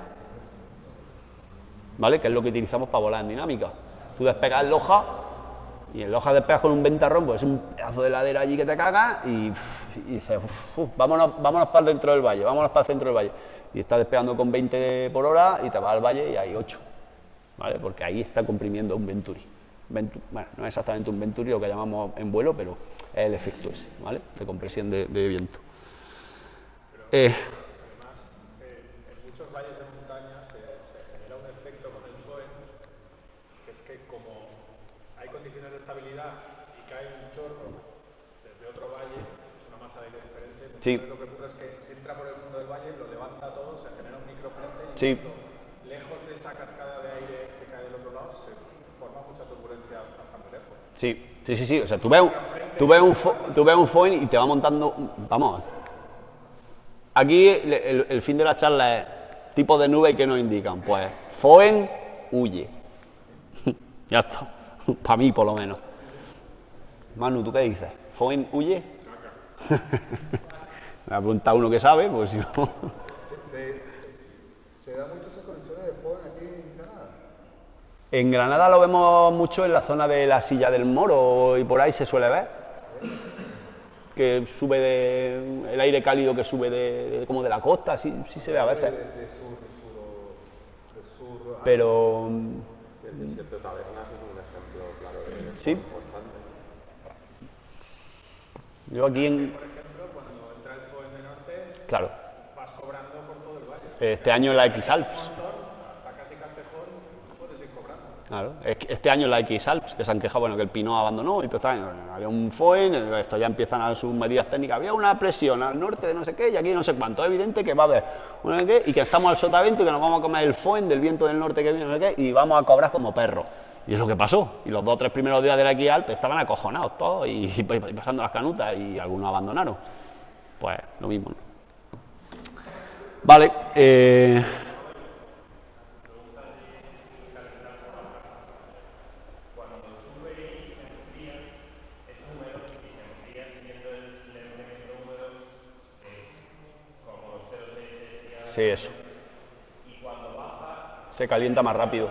¿vale? Que es lo que utilizamos para volar en dinámica. Tú despegas en Loja y en Loja despegas con un ventarrón, pues es un pedazo de ladera allí que te cagas y dices, vámonos para el centro del valle, vámonos para el centro del valle. Y estás despegando con 20 por hora y te vas al valle y hay 8, ¿vale? Porque ahí está comprimiendo un Venturi. Bueno, no es exactamente un Venturi lo que llamamos en vuelo, pero es el efecto ese, ¿vale? De compresión de viento. Además, en muchos valles de montaña se genera un efecto con el Foehn, que es que como hay condiciones de estabilidad y cae un chorro desde otro valle, es una masa de aire diferente, Sí. lo que ocurre es que entra por el fondo del valle, lo levanta todo, se genera un microfrente y Sí. lejos de esa cascada de aire que cae del otro lado, se forma mucha turbulencia bastante lejos. Sí. O sea, tú ves un Foehn y te va montando, vamos. Aquí el fin de la charla es tipos de nubes que nos indican. Pues Foehn huye. Ya está. Para mí, por lo menos. Manu, ¿tú qué dices? ¿Foehn huye? Me ha preguntado uno que sabe, pues si no. ¿Se da mucho esas condiciones de Foehn aquí en Granada? En Granada lo vemos mucho en la zona de la Silla del Moro y por ahí se suele ver. que sube el aire cálido que sube como de la costa, sí se ve a veces. De sur Pero El desierto de Tabernas es un ejemplo claro de sí. constante. Yo aquí Por ejemplo, cuando entra el FOE de norte, claro, vas cobrando por todo el valle. este año en la X-Alps. Hasta casi Castejón puedes ir cobrando. Claro, es que este año en la X-Alps, que se han quejado, bueno, que el Pinot abandonó, y todo está, había un FOE, esto ya empiezan a sus medidas técnicas, había una presión al norte de no sé qué, y aquí no sé cuánto, es evidente que va a haber una no sé qué, y que estamos al sotavento y que nos vamos a comer el FOE del viento del norte que viene, no sé qué, y vamos a cobrar como perros. Y es lo que pasó, y los 2 o 3 primeros días de la X-Alps estaban acojonados todos, y pasando las canutas, y algunos abandonaron. Pues lo mismo, ¿no? Vale, sí, eso. Se calienta más rápido.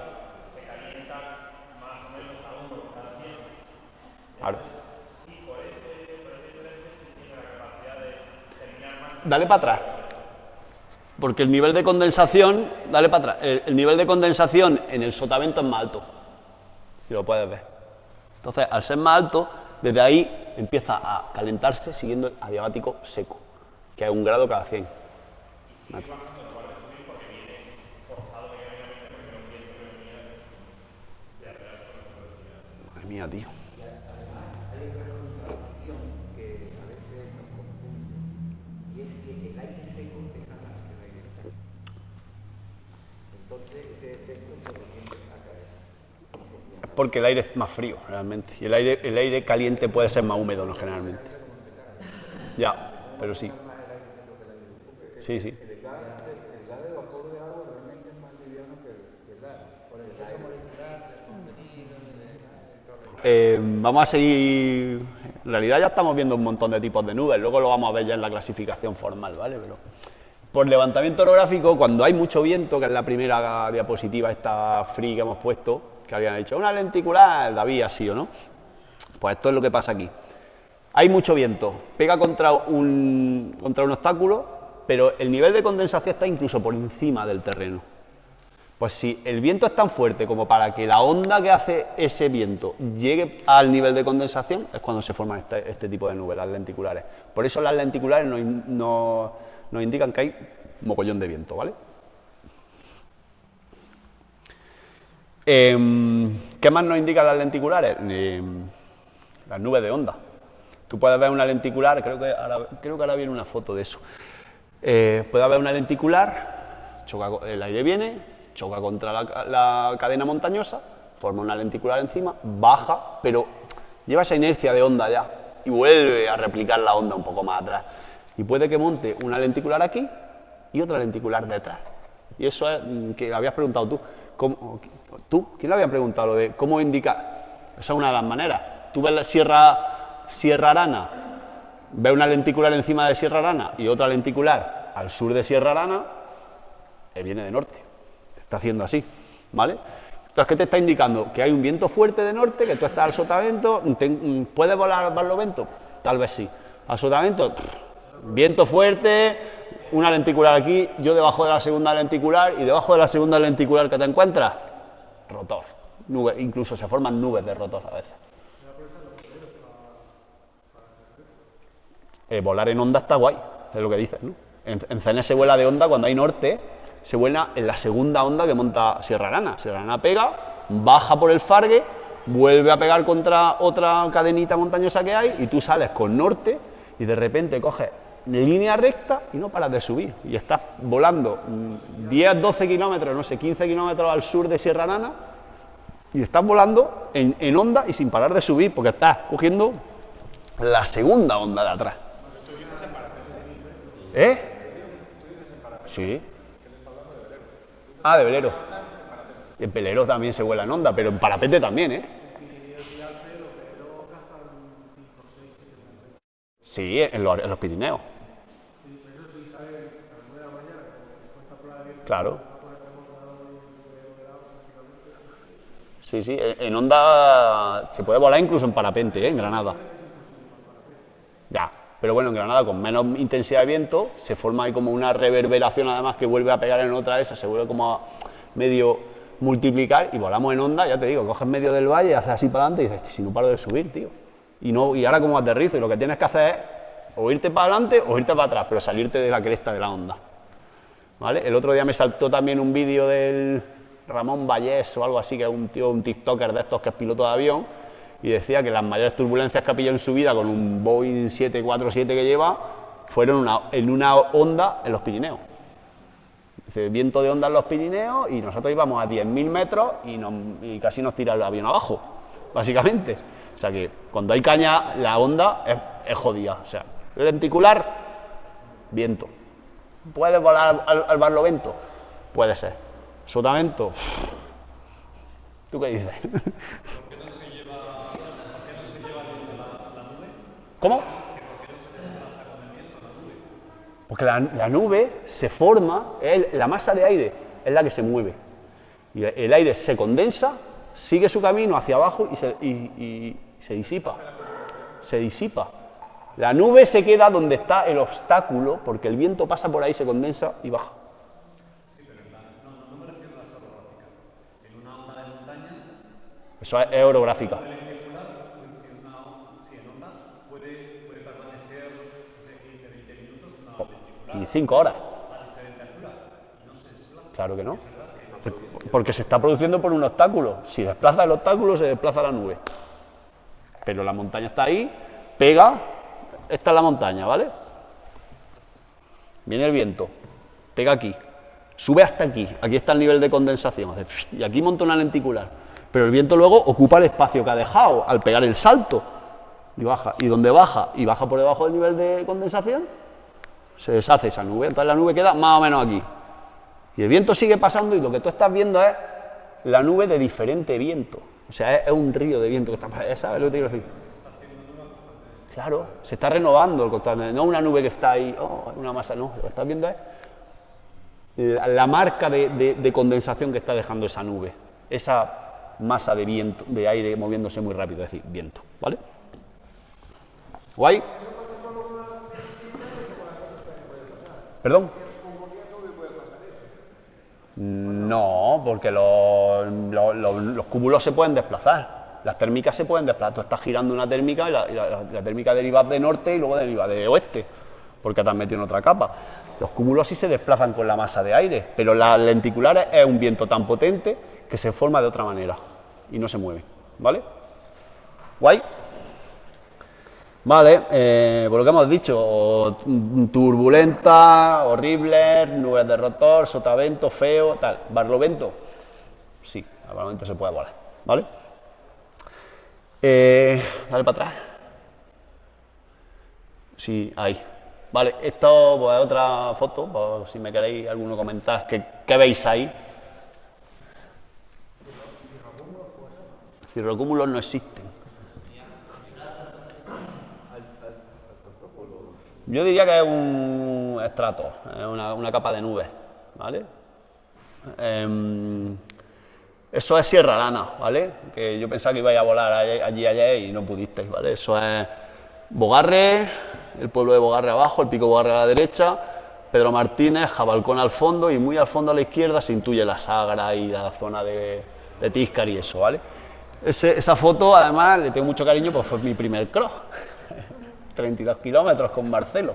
Claro. Dale para atrás. Porque el nivel de condensación, dale para atrás. El nivel de condensación en el sotavento es más alto. Si lo puedes ver. Entonces, al ser más alto, desde ahí empieza a calentarse siguiendo el adiabático seco, que es 1 grado cada 100. Madre mía, tío. Hay otra contradicción que a veces nos confunde, y es que el aire seco pesa más que el aire fresco. Entonces ese efecto por lo que empieza a caer. Porque el aire es más frío, realmente. Y el aire caliente puede ser más húmedo, ¿no? Generalmente. Ya, pero sí. Sí, sí. El gas de vapor de agua realmente es más liviano que el gas. Por el peso molecular, vamos a seguir. En realidad ya estamos viendo un montón de tipos de nubes, luego lo vamos a ver ya en la clasificación formal, ¿vale? Pero por levantamiento orográfico, cuando hay mucho viento, que es la primera diapositiva esta free que hemos puesto, que habían dicho, una lenticular, David, así o no. Pues esto es lo que pasa aquí. Hay mucho viento, pega contra un obstáculo, pero el nivel de condensación está incluso por encima del terreno. Pues si el viento es tan fuerte como para que la onda que hace ese viento llegue al nivel de condensación, es cuando se forman este tipo de nubes, las lenticulares. Por eso las lenticulares nos indican que hay mogollón de viento, ¿vale? ¿Qué más nos indican las lenticulares? Las nubes de onda. Tú puedes ver una lenticular, creo que ahora viene una foto de eso. Puede haber una lenticular, el aire viene, choca contra la cadena montañosa, forma una lenticular encima, baja, pero lleva esa inercia de onda ya y vuelve a replicar la onda un poco más atrás. Y puede que monte una lenticular aquí y otra lenticular detrás. Y eso es que habías preguntado tú. ¿Quién le había preguntado lo de cómo indicar? Esa es una de las maneras. Tú ves la Sierra Arana, ves una lenticular encima de Sierra Arana y otra lenticular al sur de Sierra Arana, viene de norte. Te está haciendo así, ¿vale? Entonces, ¿qué te está indicando? Que hay un viento fuerte de norte, que tú estás al sotavento. ¿Puedes volar al barlovento? Tal vez sí. Al sotavento, viento fuerte, una lenticular aquí, yo debajo de la segunda lenticular, y debajo de la segunda lenticular que te encuentras, rotor. Nube, incluso se forman nubes de rotor a veces. Volar en onda está guay, es lo que dices, ¿no? En CNE se vuela de onda cuando hay norte, se vuela en la segunda onda que monta Sierra Arana. Sierra Arana pega, baja por el Fargue, vuelve a pegar contra otra cadenita montañosa que hay, y tú sales con norte y de repente coges línea recta y no paras de subir. Y estás volando 10, 12 kilómetros, no sé, 15 kilómetros al sur de Sierra Arana, y estás volando en onda y sin parar de subir, porque estás cogiendo la segunda onda de atrás. ¿Eh? Sí. Ah, de velero. En velero también se vuela en onda, pero en parapente también, ¿eh? Sí, en los Pirineos. Claro. Sí, sí, en onda se puede volar incluso en parapente, ¿eh? En Granada. Ya, Pero bueno, en Granada, con menos intensidad de viento, se forma ahí como una reverberación, además, que vuelve a pegar en otra esa, se vuelve como a medio multiplicar y volamos en onda, ya te digo, coges medio del valle, haces así para adelante y dices, si no paro de subir, tío. Y ahora como aterrizo, y lo que tienes que hacer es o irte para adelante o irte para atrás, pero salirte de la cresta de la onda. ¿Vale? El otro día me saltó también un vídeo del Ramón Vallés o algo así, que es un tío, un tiktoker de estos que es piloto de avión, y decía que las mayores turbulencias que ha pillado en su vida con un Boeing 747 que lleva fueron en una onda en los Pirineos. Dice, viento de onda en los Pirineos y nosotros íbamos a 10.000 metros y casi nos tira el avión abajo, básicamente. O sea que cuando hay caña, la onda es jodida. O sea, lenticular, viento. ¿Puedes volar al barlovento? Puede ser. Sotavento, ¿tú qué dices? ¿Cómo? Porque la nube se forma, la masa de aire es la que se mueve. Y el aire se condensa, sigue su camino hacia abajo y se disipa. Se disipa. La nube se queda donde está el obstáculo, porque el viento pasa por ahí, se condensa y baja. Sí, pero no me refiero a las orográficas. En una onda de montaña... Eso es orográfica. Puede permanecer, no sé, 15, 20 minutos una lenticular. Y 5 horas. A diferente altura. Y no se desplaza. Claro que no. Porque se está produciendo por un obstáculo. Si desplaza el obstáculo, se desplaza la nube. Pero la montaña está ahí, pega, esta es la montaña, ¿vale? Viene el viento, pega aquí, sube hasta aquí está el nivel de condensación, y aquí monta una lenticular. Pero el viento luego ocupa el espacio que ha dejado al pegar el salto. Y baja, y donde baja, y baja por debajo del nivel de condensación, se deshace esa nube, entonces la nube queda más o menos aquí. Y el viento sigue pasando y lo que tú estás viendo es la nube de diferente viento. O sea, es un río de viento que está pasando, ¿sabes lo que te quiero decir? Claro, se está renovando constantemente, no una nube que está ahí, una masa, no, lo que estás viendo es la marca de condensación que está dejando esa nube, esa masa de viento, de aire moviéndose muy rápido, es decir, viento, ¿vale? ¿Guay? ¿Perdón? No, porque los cúmulos se pueden desplazar. Las térmicas se pueden desplazar. Tú estás girando una térmica y la térmica deriva de norte y luego deriva de oeste, porque te has metido en otra capa. Los cúmulos sí se desplazan con la masa de aire, pero la lenticular es un viento tan potente que se forma de otra manera y no se mueve. ¿Vale? ¿Guay? Vale, por lo que hemos dicho, turbulenta, horrible, nubes de rotor, sotavento, feo, tal. ¿Barlovento? Sí, al barlovento se puede volar. ¿Vale? Dale para atrás. Sí, ahí. Vale, esto pues, es otra foto, por si me queréis alguno comentar, ¿qué veis ahí? Cirrocúmulos no existen. Yo diría que es un estrato, es una capa de nubes, ¿vale? Eso es Sierra Lana, ¿vale? Que yo pensaba que ibais a volar allí ayer y no pudisteis, ¿vale? Eso es Bogarre, el pueblo de Bogarre abajo, el pico Bogarre a la derecha, Pedro Martínez, Jabalcón al fondo y muy al fondo a la izquierda se intuye la Sagra y la zona de Tíscar y eso, ¿vale? Esa foto, además, le tengo mucho cariño, pues fue mi primer cross. 32 kilómetros con Marcelo.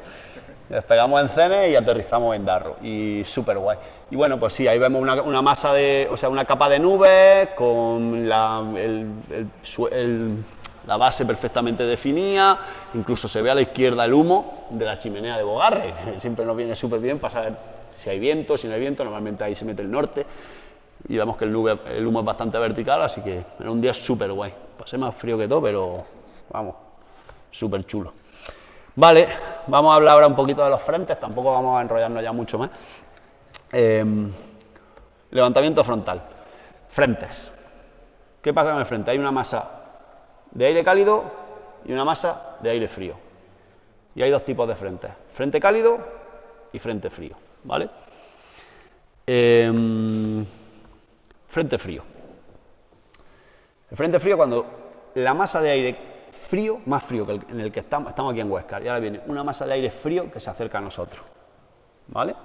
Despegamos en Cenes y aterrizamos en Darro. Y súper guay. Y bueno, pues sí, ahí vemos una masa una capa de nubes con la base perfectamente definida. Incluso se ve a la izquierda el humo de la chimenea de Bogarre. Siempre nos viene súper bien para saber si hay viento, si no hay viento. Normalmente ahí se mete el norte. Y vemos que el humo es bastante vertical, así que era un día súper guay. Pasé más frío que todo, pero vamos, súper chulo. Vale, vamos a hablar ahora un poquito de los frentes, tampoco vamos a enrollarnos ya mucho más. Levantamiento frontal. Frentes. ¿Qué pasa con el frente? Hay una masa de aire cálido y una masa de aire frío. Y hay dos tipos de frentes. Frente cálido y frente frío, ¿vale? Frente frío. El frente frío, cuando la masa de aire frío, más frío que en el que estamos aquí en Huesca, y ahora viene una masa de aire frío que se acerca a nosotros, ¿vale?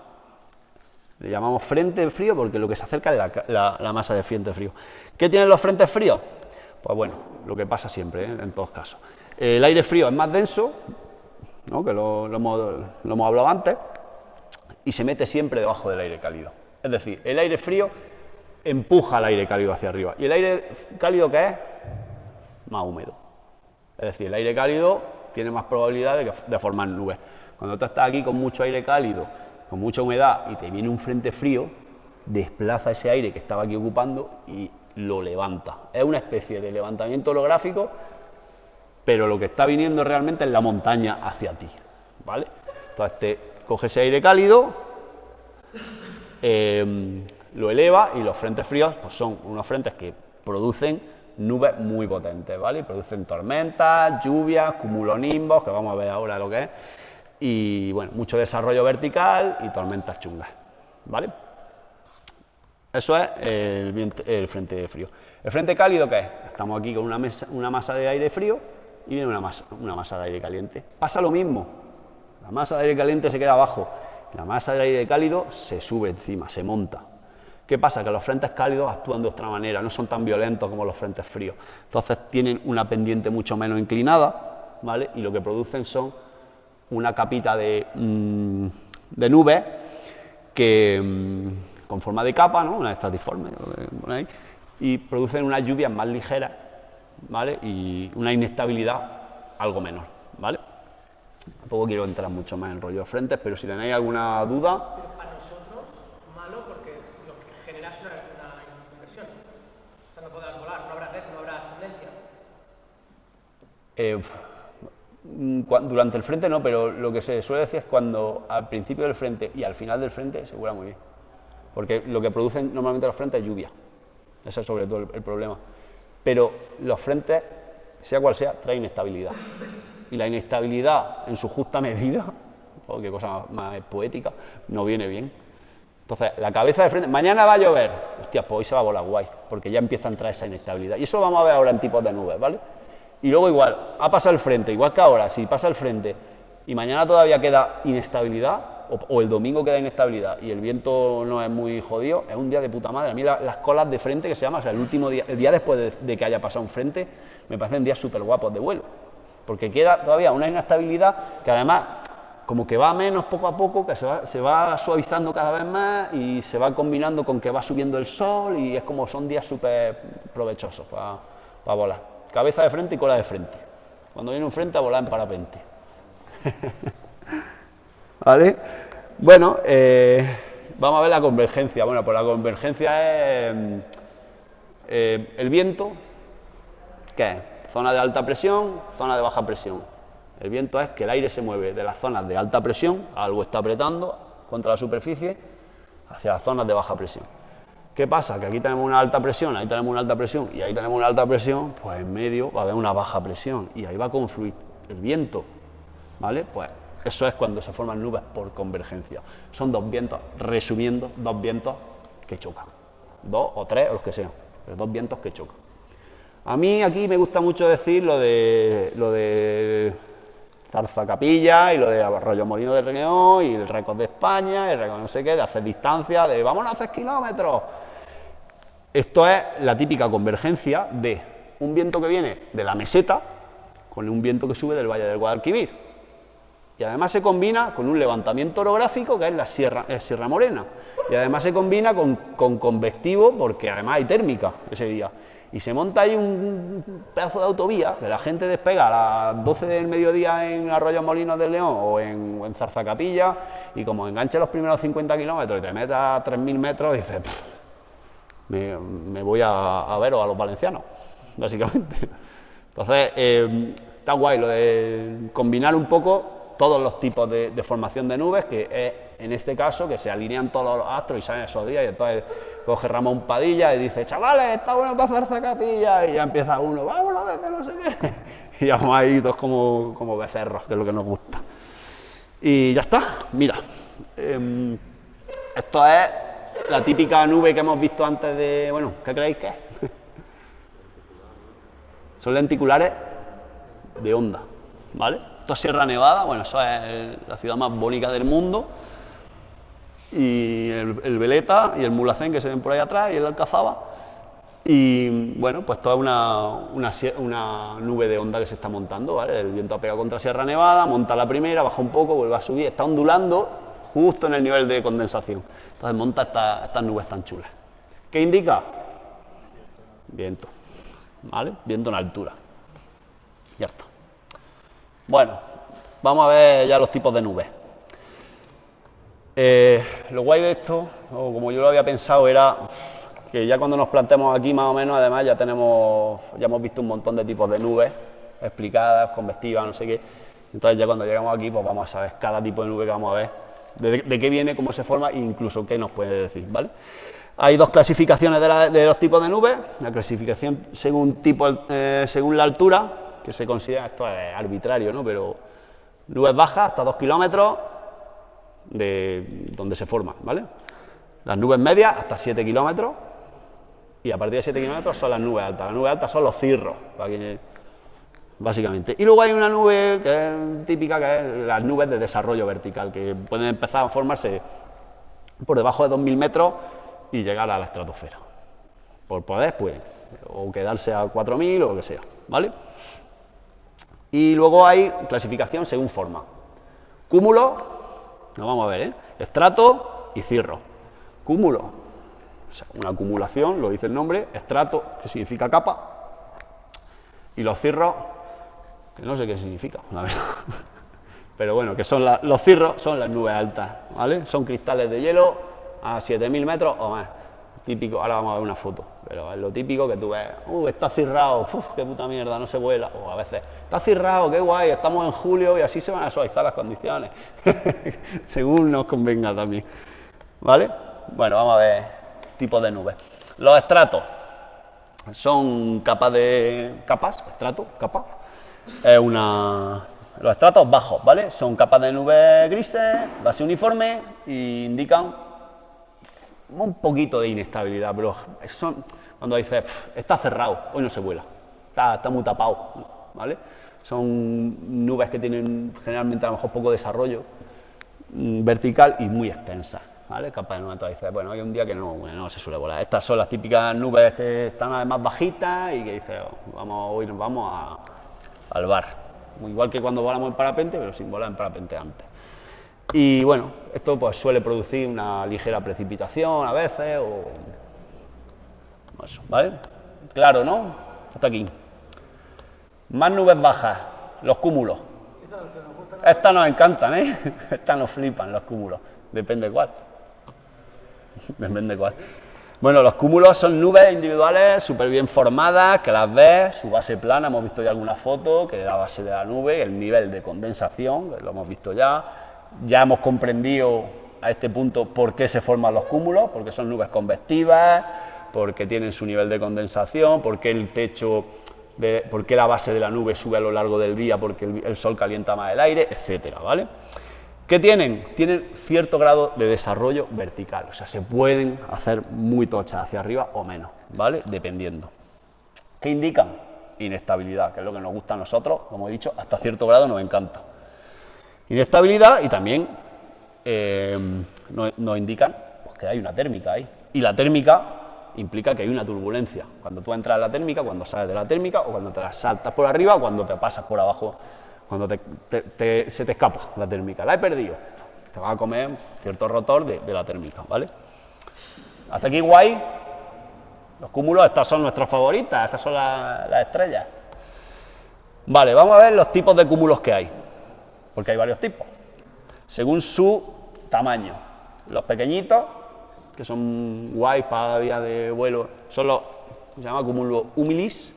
Le llamamos frente frío porque lo que se acerca es la masa de frente frío. ¿Qué tienen los frentes fríos? Pues bueno, lo que pasa siempre, en todos casos. El aire frío es más denso, ¿no? Que lo hemos hablado antes, y se mete siempre debajo del aire cálido. Es decir, el aire frío empuja al aire cálido hacia arriba. ¿Y el aire cálido qué es? Más húmedo. Es decir, el aire cálido tiene más probabilidad de formar nubes. Cuando tú estás aquí con mucho aire cálido, con mucha humedad, y te viene un frente frío, desplaza ese aire que estaba aquí ocupando y lo levanta. Es una especie de levantamiento holográfico, pero lo que está viniendo realmente es la montaña hacia ti, ¿vale? Entonces te coge ese aire cálido, lo eleva, y los frentes fríos pues son unos frentes que producen nubes muy potentes, ¿vale? Producen tormentas, lluvias, cumulonimbos, que vamos a ver ahora lo que es, y bueno, mucho desarrollo vertical y tormentas chungas, ¿vale? Eso es el frente frío. ¿El frente cálido qué es? Estamos aquí con una masa de aire frío y viene una masa de aire caliente. Pasa lo mismo, la masa de aire caliente se queda abajo, la masa de aire cálido se sube encima, se monta. ¿Qué pasa? Que los frentes cálidos actúan de otra manera, no son tan violentos como los frentes fríos. Entonces tienen una pendiente mucho menos inclinada, ¿vale? Y lo que producen son una capita de nubes que, con forma de capa, ¿no? Una estratiforme, y producen unas lluvias más ligeras, ¿vale? Y una inestabilidad algo menor, ¿vale? Tampoco quiero entrar mucho más en rollo frentes, pero si tenéis alguna duda... Pero para nosotros, malo, porque lo que genera es una inversión. O sea, no podrás volar, no habrá ascendencia. Durante el frente no, pero lo que se suele decir es cuando al principio del frente y al final del frente se vuela muy bien. Porque lo que producen normalmente los frentes es lluvia. Ese es sobre todo el problema. Pero los frentes, sea cual sea, traen inestabilidad. Y la inestabilidad en su justa medida, oh, qué cosa más poética, no viene bien. Entonces, la cabeza de frente, mañana va a llover, hostia, pues hoy se va a volar guay, porque ya empieza a entrar esa inestabilidad. Y eso lo vamos a ver ahora en tipos de nubes, ¿vale? Y luego igual, ha pasado el frente, igual que ahora, si pasa el frente y mañana todavía queda inestabilidad, o el domingo queda inestabilidad y el viento no es muy jodido, es un día de puta madre. A mí las colas de frente, que se llama, o sea, el último día, el día después de que haya pasado un frente, me parecen días súper guapos de vuelo, porque queda todavía una inestabilidad que además como que va menos poco a poco, que se va suavizando cada vez más y se va combinando con que va subiendo el sol, y es como son días súper provechosos para volar. Cabeza de frente y cola de frente. Cuando viene un frente, a volar en parapente. ¿Vale? Bueno, vamos a ver la convergencia. Bueno, pues la convergencia es el viento, ¿qué es? Zona de alta presión, zona de baja presión. El viento es que el aire se mueve de las zonas de alta presión, algo está apretando contra la superficie, hacia las zonas de baja presión. ¿Qué pasa? Que aquí tenemos una alta presión, ahí tenemos una alta presión y ahí tenemos una alta presión, pues en medio va a haber una baja presión y ahí va a confluir el viento, ¿vale? Pues eso es cuando se forman nubes por convergencia. Son dos vientos, resumiendo, dos vientos que chocan. Dos o tres o los que sean, pero dos vientos que chocan. A mí aquí me gusta mucho decir lo de Zarzacapilla y lo de Arroyomolinos de Regueón y el récord de España, el récord no sé qué, de hacer distancia, de vámonos a hacer kilómetros. Esto es la típica convergencia de un viento que viene de la meseta con un viento que sube del Valle del Guadalquivir. Y además se combina con un levantamiento orográfico que es la Sierra Morena. Y además se combina con convectivo porque además hay térmica ese día. Y se monta ahí un pedazo de autovía que la gente despega a las 12 del mediodía en Arroyomolinos del León o en Zarzacapilla, y como enganche los primeros 50 kilómetros y te metas a 3.000 metros, dices, me voy a veros a los valencianos, básicamente. Entonces, está guay lo de combinar un poco todos los tipos de formación de nubes, que es en este caso que se alinean todos los astros y salen esos días, y entonces coge Ramón Padilla y dice, chavales, está bueno para Zarzacapilla, y ya empieza uno, vámonos desde no sé qué, y vamos ahí todos como becerros, que es lo que nos gusta. Y ya está, mira, esto es la típica nube que hemos visto antes de, bueno, ¿qué creéis que es? Son lenticulares de onda, ¿vale? Esto es Sierra Nevada, bueno, eso es la ciudad más bonita del mundo, y el Veleta y el Mulhacén que se ven por ahí atrás, y el Alcazaba, y bueno, pues toda una nube de onda que se está montando, ¿vale? El viento ha pegado contra Sierra Nevada, monta la primera, baja un poco, vuelve a subir, está ondulando justo en el nivel de condensación. Entonces monta estas nubes tan chulas. ¿Qué indica? Viento, ¿vale? Viento en altura. Ya está. Bueno, vamos a ver ya los tipos de nubes. Lo guay de esto, o como yo lo había pensado, era que ya cuando nos planteemos aquí más o menos, además ya hemos visto un montón de tipos de nubes explicadas, convectivas, no sé qué. Entonces ya cuando llegamos aquí, pues vamos a saber cada tipo de nube que vamos a ver, de qué viene, cómo se forma e incluso qué nos puede decir, ¿vale? Hay dos clasificaciones de los tipos de nubes. La clasificación según la altura, que se considera, esto es arbitrario, ¿no? Pero nubes bajas hasta 2 kilómetros de donde se forman, ¿vale? Las nubes medias hasta 7 kilómetros, y a partir de 7 kilómetros son las nubes altas. Las nubes altas son los cirros, básicamente. Y luego hay una nube que es típica, que es las nubes de desarrollo vertical, que pueden empezar a formarse por debajo de 2000 metros y llegar a la estratosfera. Por poder, pueden, o quedarse a 4000 o lo que sea, ¿vale? Y luego hay clasificación según forma. Cúmulo, lo vamos a ver, ¿eh? Estrato y cirro. Cúmulo, o sea, una acumulación, lo dice el nombre. Estrato, que significa capa. Y los cirros, que no sé qué significa, la verdad. Pero bueno, que son los cirros son las nubes altas, ¿vale? Son cristales de hielo a 7000 metros o más. Típico, ahora vamos a ver una foto, pero es lo típico que tú ves, está cirrado, qué puta mierda, no se vuela, o a veces, está cirrado, qué guay, estamos en julio y así se van a suavizar las condiciones, según nos convenga también, ¿vale? Bueno, vamos a ver tipos de nubes. Los estratos son capa, los estratos bajos, ¿vale? Son capas de nubes grises, base uniforme, y indican un poquito de inestabilidad, pero cuando dices, está cerrado, hoy no se vuela, está muy tapado, ¿vale? Son nubes que tienen generalmente a lo mejor poco desarrollo vertical y muy extensas, ¿vale? Capa de nubes, entonces dices, bueno, hay un día que no se suele volar. Estas son las típicas nubes que están además bajitas y que dices, hoy nos vamos al bar. Igual que cuando volamos en parapente, pero sin volar en parapente antes. Y bueno, esto pues suele producir una ligera precipitación a veces, o eso, ¿vale? Claro, ¿no? Hasta aquí. Más nubes bajas, los cúmulos. Estas nos encantan, ¿eh? Estas nos flipan, los cúmulos. Depende cuál. Depende cuál. Bueno, los cúmulos son nubes individuales súper bien formadas, que las ves, su base plana, hemos visto ya alguna foto, que es la base de la nube, el nivel de condensación, que lo hemos visto ya. Ya hemos comprendido a este punto por qué se forman los cúmulos, porque son nubes convectivas, porque tienen su nivel de condensación, porque el techo, porque la base de la nube sube a lo largo del día, porque el sol calienta más el aire, etcétera, ¿vale? ¿Qué tienen? Tienen cierto grado de desarrollo vertical, o sea, se pueden hacer muy tochas hacia arriba o menos, ¿vale? Dependiendo. ¿Qué indican? Inestabilidad, que es lo que nos gusta a nosotros, como he dicho, hasta cierto grado nos encanta. Inestabilidad, y también nos indican pues, que hay una térmica ahí. Y la térmica implica que hay una turbulencia. Cuando tú entras en la térmica, cuando sales de la térmica, o cuando te la saltas por arriba, o cuando te pasas por abajo, cuando se te escapa la térmica. La he perdido. Te va a comer cierto rotor de la térmica, ¿vale? Hasta aquí guay. Los cúmulos, estas son nuestras favoritas, estas son las estrellas. Vale, vamos a ver los tipos de cúmulos que hay. Porque hay varios tipos, según su tamaño. Los pequeñitos, que son guays para días de vuelo, se llama cúmulos humilis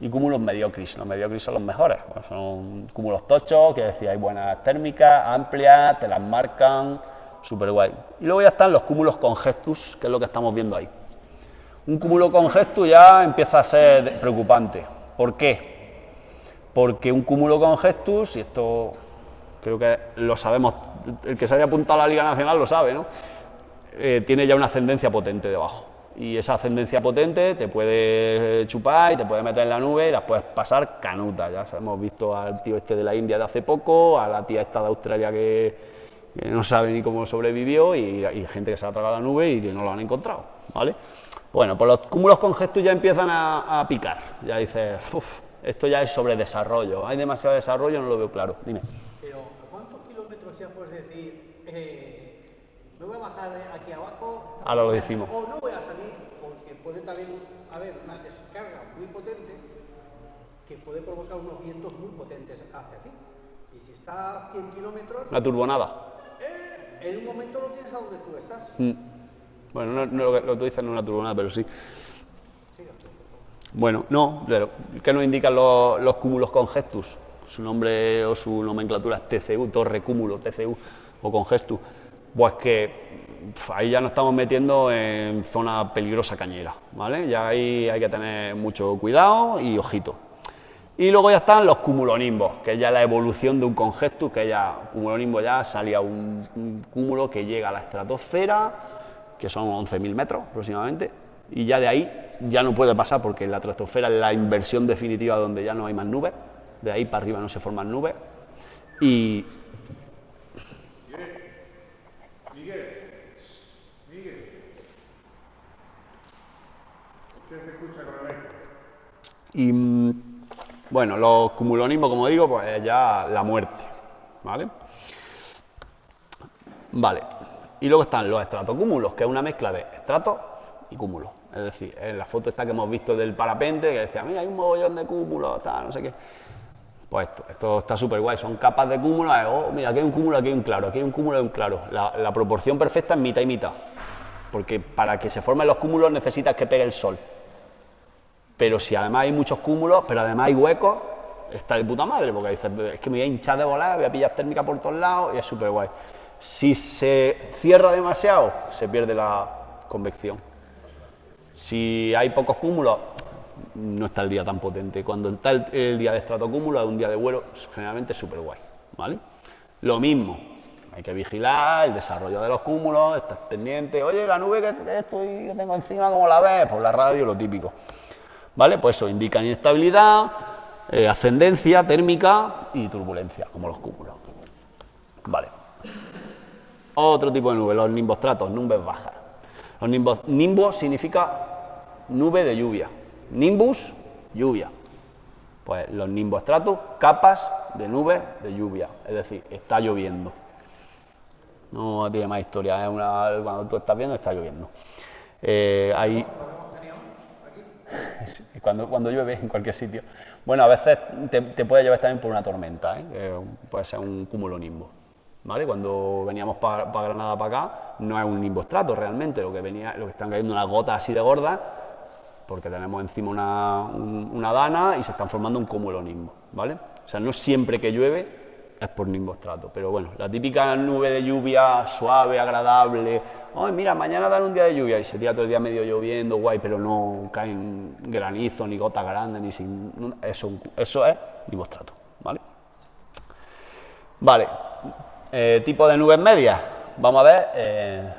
y cúmulos mediocris. Los mediocris son los mejores, pues son cúmulos tochos, que decía, hay buenas térmicas, amplias, te las marcan, súper guay. Y luego ya están los cúmulos congestus, que es lo que estamos viendo ahí. Un cúmulo congestus ya empieza a ser preocupante. ¿Por qué? Porque un cúmulo congestus, y esto creo que lo sabemos, el que se haya apuntado a la Liga Nacional lo sabe, ¿no? Tiene ya una ascendencia potente debajo, Y esa ascendencia potente te puede chupar y te puede meter en la nube y las puedes pasar canutas. Ya hemos visto al tío este de la India de hace poco, a la tía esta de Australia que no sabe ni cómo sobrevivió y gente que se ha tragado la nube y que no lo han encontrado, ¿vale? Bueno, pues los cúmulos congestus ya empiezan a picar. Ya dices, uff, esto ya es sobre desarrollo. Hay demasiado desarrollo, no lo veo claro. Dime. Pero, ¿a cuántos kilómetros ya puedes decir, me voy a bajar de aquí abajo? Ahora lo decimos. O no voy a salir, porque puede también haber una descarga muy potente que puede provocar unos vientos muy potentes hacia ti. Y si está a 100 kilómetros... La turbonada. En un momento lo tienes a donde tú estás. Bueno, no lo que tú dices no es una turbonada, pero sí. Bueno, no, ¿qué nos indican los cúmulos congestus? Su nombre o su nomenclatura es TCU, torre cúmulo, TCU o congestus. Pues que ahí ya nos estamos metiendo en zona peligrosa cañera, ¿vale? Ya ahí hay que tener mucho cuidado y ojito. Y luego ya están los cumulonimbos, que es ya la evolución de un congestus, que ya, cumulonimbo ya salía un cúmulo que llega a la estratosfera, que son 11.000 metros aproximadamente, y ya de ahí ya no puede pasar porque la estratosfera es la inversión definitiva donde ya no hay más nubes, de ahí para arriba no se forman nubes, y... Miguel, ¿qué se escucha con el eco? Y bueno, los cumulonimbos, como digo, pues es ya la muerte, ¿vale? Vale, y luego están los estratocúmulos, que es una mezcla de estratos y cúmulos. Es decir, en la foto esta que hemos visto del parapente, que decía, mira, hay un mogollón de cúmulos, tal, no sé qué. Pues esto está súper guay, son capas de cúmulos, mira, aquí hay un cúmulo, aquí hay un claro, aquí hay un cúmulo y un claro. La proporción perfecta es mitad y mitad, porque para que se formen los cúmulos necesitas que pegue el sol. Pero si además hay muchos cúmulos, pero además hay huecos, está de puta madre, porque dices, es que me voy a hinchar de volar, voy a pillar térmica por todos lados y es súper guay. Si se cierra demasiado, se pierde la convección. Si hay pocos cúmulos, no está el día tan potente. Cuando está el día de estratocúmulo, es un día de vuelo, generalmente es súper guay, ¿vale? Lo mismo, hay que vigilar el desarrollo de los cúmulos, estás pendiente, oye, la nube que tengo encima, ¿cómo la ves? Por la radio, lo típico. ¿Vale? Pues eso indica inestabilidad, ascendencia térmica y turbulencia, como los cúmulos. Vale. Otro tipo de nubes, los nimbostratos, nubes bajas. Nimbus significa nube de lluvia. Nimbus, lluvia. Pues los nimbostratos, capas de nubes de lluvia. Es decir, está lloviendo. No tiene más historia, cuando tú estás viendo, está lloviendo. Hay... Cuando llueve en cualquier sitio. Bueno, a veces te puede llover también por una tormenta, puede ser un cumulonimbo, ¿vale? Cuando veníamos para Granada para acá, no es un nimbostrato realmente, lo que están cayendo unas gotas así de gordas, porque tenemos encima una dana y se están formando un cumulonimbo, ¿vale? O sea, no siempre que llueve es por nimbostrato, pero bueno, la típica nube de lluvia suave, agradable, ¡ay, mira, mañana dan un día de lluvia! Y se tira todo el día medio lloviendo, guay, pero no caen granizo, ni gotas grandes, ni sin... Eso es nimbostrato, ¿vale? Vale, tipo de nubes medias, vamos a ver,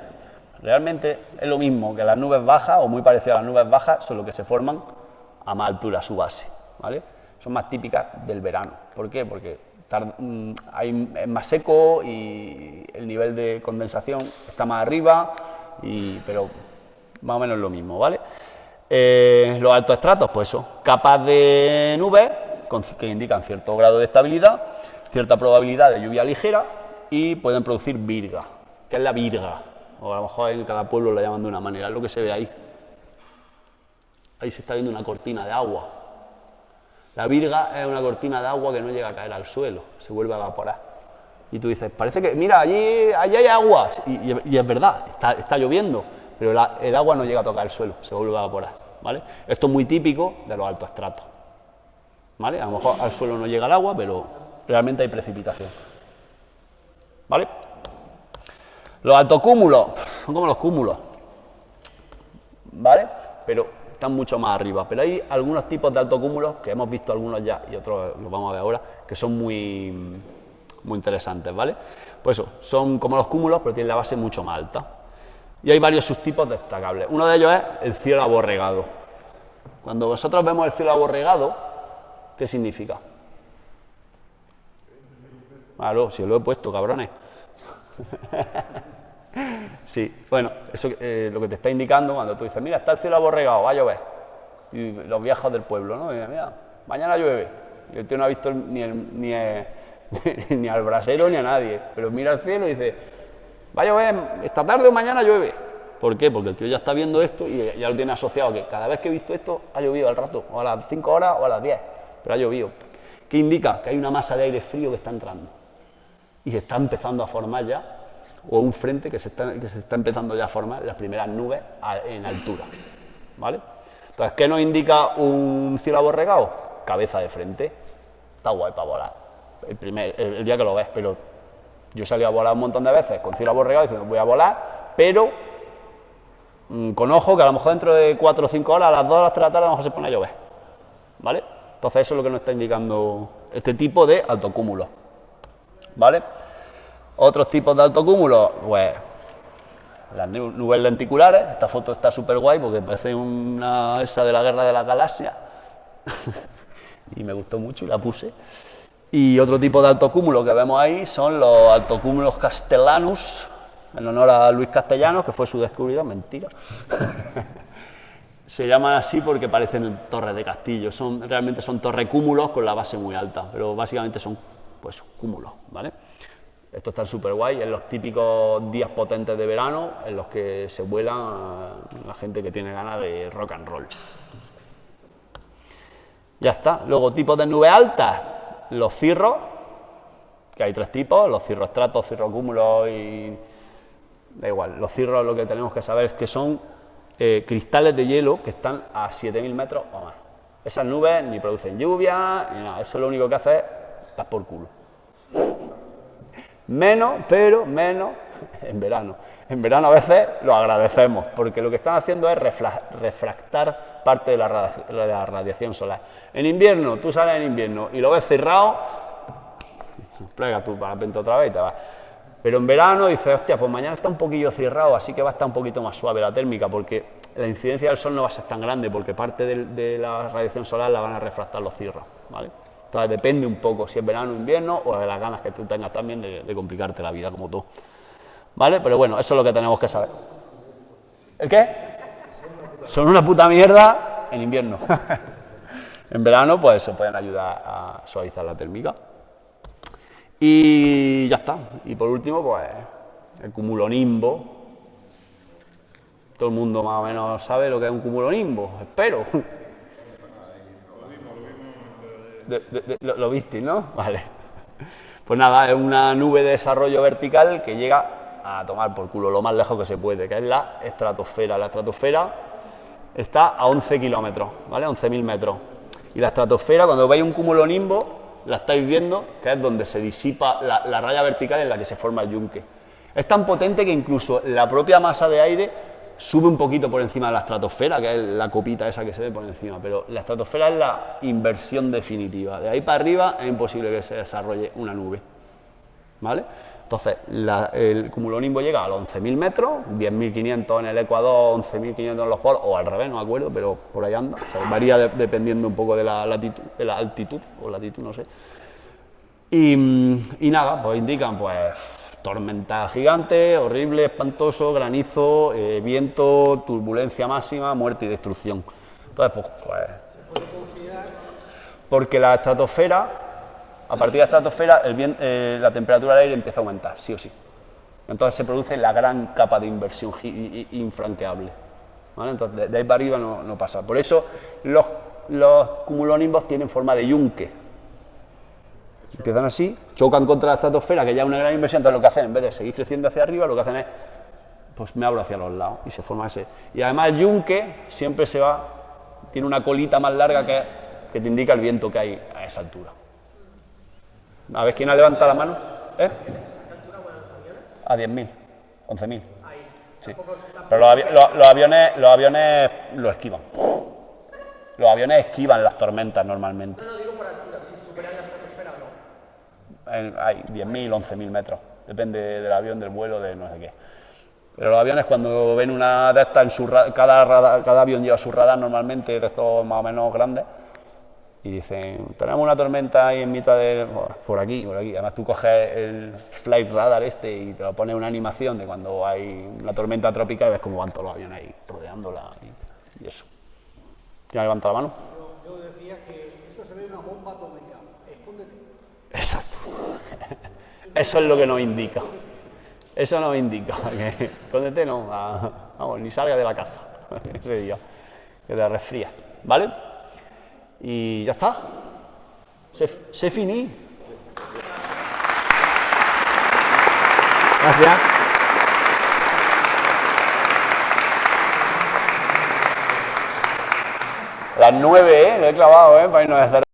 realmente es lo mismo que las nubes bajas, o muy parecido a las nubes bajas, solo que se forman a más altura, su base, ¿vale? Son más típicas del verano, ¿por qué? Porque es más seco y el nivel de condensación está más arriba, pero más o menos lo mismo, ¿vale? Los altos estratos, pues eso, capas de nubes que indican cierto grado de estabilidad, cierta probabilidad de lluvia ligera y pueden producir virga. ¿Qué es la virga? O a lo mejor en cada pueblo la llaman de una manera, es lo que se ve ahí. Ahí se está viendo una cortina de agua. La virga es una cortina de agua que no llega a caer al suelo, se vuelve a evaporar. Y tú dices, parece que, mira, allí hay agua. Y es verdad, está lloviendo, pero el agua no llega a tocar el suelo, se vuelve a evaporar, ¿vale? Esto es muy típico de los altos estratos, ¿vale? A lo mejor al suelo no llega el agua, pero realmente hay precipitación, ¿vale? Los altocúmulos son como los cúmulos, ¿vale? Pero están mucho más arriba, pero hay algunos tipos de altocúmulos, que hemos visto algunos ya y otros los vamos a ver ahora, que son muy interesantes, ¿vale? Pues eso, son como los cúmulos, pero tienen la base mucho más alta. Y hay varios subtipos destacables. Uno de ellos es el cielo aborregado. Cuando vosotros vemos el cielo aborregado, ¿qué significa? Claro, si lo he puesto, cabrones. Sí, bueno, eso lo que te está indicando cuando tú dices, mira, está el cielo aborregado, va a llover. Y los viejos del pueblo, ¿no? Y dicen, mira, mañana llueve. Y el tío no ha visto ni al brasero ni a nadie. Pero mira el cielo y dice, va a llover, esta tarde o mañana llueve. ¿Por qué? Porque el tío ya está viendo esto y ya lo tiene asociado, que cada vez que he visto esto ha llovido al rato, o a las 5 horas o a las 10, pero ha llovido. ¿Qué indica? Que hay una masa de aire frío que está entrando y se está empezando a formar ya, o un frente que se está empezando ya a formar las primeras nubes en altura, ¿vale? Entonces, ¿qué nos indica un cielo aborregado? Cabeza de frente. Está guay para volar el día que lo ves, pero yo he salido a volar un montón de veces con cielo aborregado diciendo voy a volar, pero con ojo que a lo mejor dentro de 4 o 5 horas, a las 2 o las 3 de la tarde a lo mejor se pone a llover, ¿vale? Entonces eso es lo que nos está indicando este tipo de alto cúmulo, ¿vale? Otros tipos de alto cúmulo, pues las nubes lenticulares. Esta foto está súper guay porque parece esa de la Guerra de las Galaxias y me gustó mucho y la puse. Y otro tipo de alto cúmulo que vemos ahí son los altocúmulos castellanus, en honor a Luis Castellanos, que fue su descubridor. Mentira. Se llaman así porque parecen torres de castillo. Realmente son torrecúmulos con la base muy alta, pero básicamente son pues cúmulos, ¿vale? Estos están súper guay, en los típicos días potentes de verano en los que se vuelan la gente que tiene ganas de rock and roll. Ya está. Luego, tipos de nubes altas, los cirros, que hay 3 tipos, los cirroestratos, cirrocúmulos y... da igual, los cirros lo que tenemos que saber es que son cristales de hielo que están a 7.000 metros o más. Esas nubes ni producen lluvia, ni nada, eso lo único que hace es dar por culo. Menos en verano. En verano a veces lo agradecemos, porque lo que están haciendo es refractar parte de la radiación solar. En invierno, tú sales en invierno y lo ves cerrado, plega tu parapente otra vez y te vas. Pero en verano dices, hostia, pues mañana está un poquillo cerrado, así que va a estar un poquito más suave la térmica, porque la incidencia del sol no va a ser tan grande, porque parte de la radiación solar la van a refractar los cirros, ¿vale? Entonces depende un poco si es verano o invierno, o de las ganas que tú tengas también de complicarte la vida, como tú. ¿Vale? Pero bueno, eso es lo que tenemos que saber. ¿El qué? Son una puta mierda en invierno. En verano, pues se pueden ayudar a suavizar la térmica. Y ya está. Y por último, pues el cumulonimbo. Todo el mundo más o menos sabe lo que es un cumulonimbo, espero. Lo visteis, ¿no? Vale. Pues nada, es una nube de desarrollo vertical que llega a tomar por culo lo más lejos que se puede, que es la estratosfera. La estratosfera está a 11 kilómetros, ¿vale? 11.000 metros. Y la estratosfera, cuando veis un cumulonimbo, la estáis viendo, que es donde se disipa la raya vertical en la que se forma el yunque. Es tan potente que incluso la propia masa de aire sube un poquito por encima de la estratosfera, que es la copita esa que se ve por encima, pero la estratosfera es la inversión definitiva. De ahí para arriba es imposible que se desarrolle una nube, ¿vale? Entonces, el cumulonimbo llega a los 11.000 metros, 10.500 en el Ecuador, 11.500 en los polos, o al revés, no me acuerdo, pero por ahí anda. O sea, varía dependiendo un poco de la altitud, o latitud, no sé. Y nada, pues indican, pues, tormenta gigante, horrible, espantoso, granizo, viento, turbulencia máxima, muerte y destrucción. Entonces, pues porque la estratosfera, a partir de la estratosfera, la temperatura del aire empieza a aumentar, sí o sí. Entonces se produce la gran capa de inversión infranqueable, ¿vale? Entonces, de ahí para arriba no pasa. Por eso los cumulonimbos tienen forma de yunque. Empiezan así, chocan contra la estratosfera, que ya es una gran inversión, entonces lo que hacen, en vez de seguir creciendo hacia arriba, lo que hacen es, pues me abro hacia los lados y se forma ese. Y además el yunque siempre tiene una colita más larga que te indica el viento que hay a esa altura. A ver, ¿quién ha levantado la mano? ¿Eh? A 10.000, 11.000. Sí. Pero los aviones lo esquivan. Los aviones esquivan las tormentas normalmente. No digo por altura, si superan la estratosfera o no. Hay 10.000, 11.000 metros. Depende del avión, del vuelo, de no sé qué. Pero los aviones cuando ven una de estas, cada avión lleva su radar normalmente, de estos más o menos grandes, y dicen, tenemos una tormenta ahí en mitad de... por aquí. Además tú coges el flight radar este y te lo pones una animación de cuando hay una tormenta tropical y ves cómo van todos los aviones ahí rodeándola y eso. ¿Quién ha levantado la mano? Yo decía que eso se ve una bomba atómica. Escóndete. Exacto. Eso es lo que nos indica. Eso nos indica. Que escóndete no, vamos, ni salga de la casa ese día, que te resfrías, ¿vale? Y ya está. Se finí. Gracias. Las 9, lo he clavado, para irnos a hacer.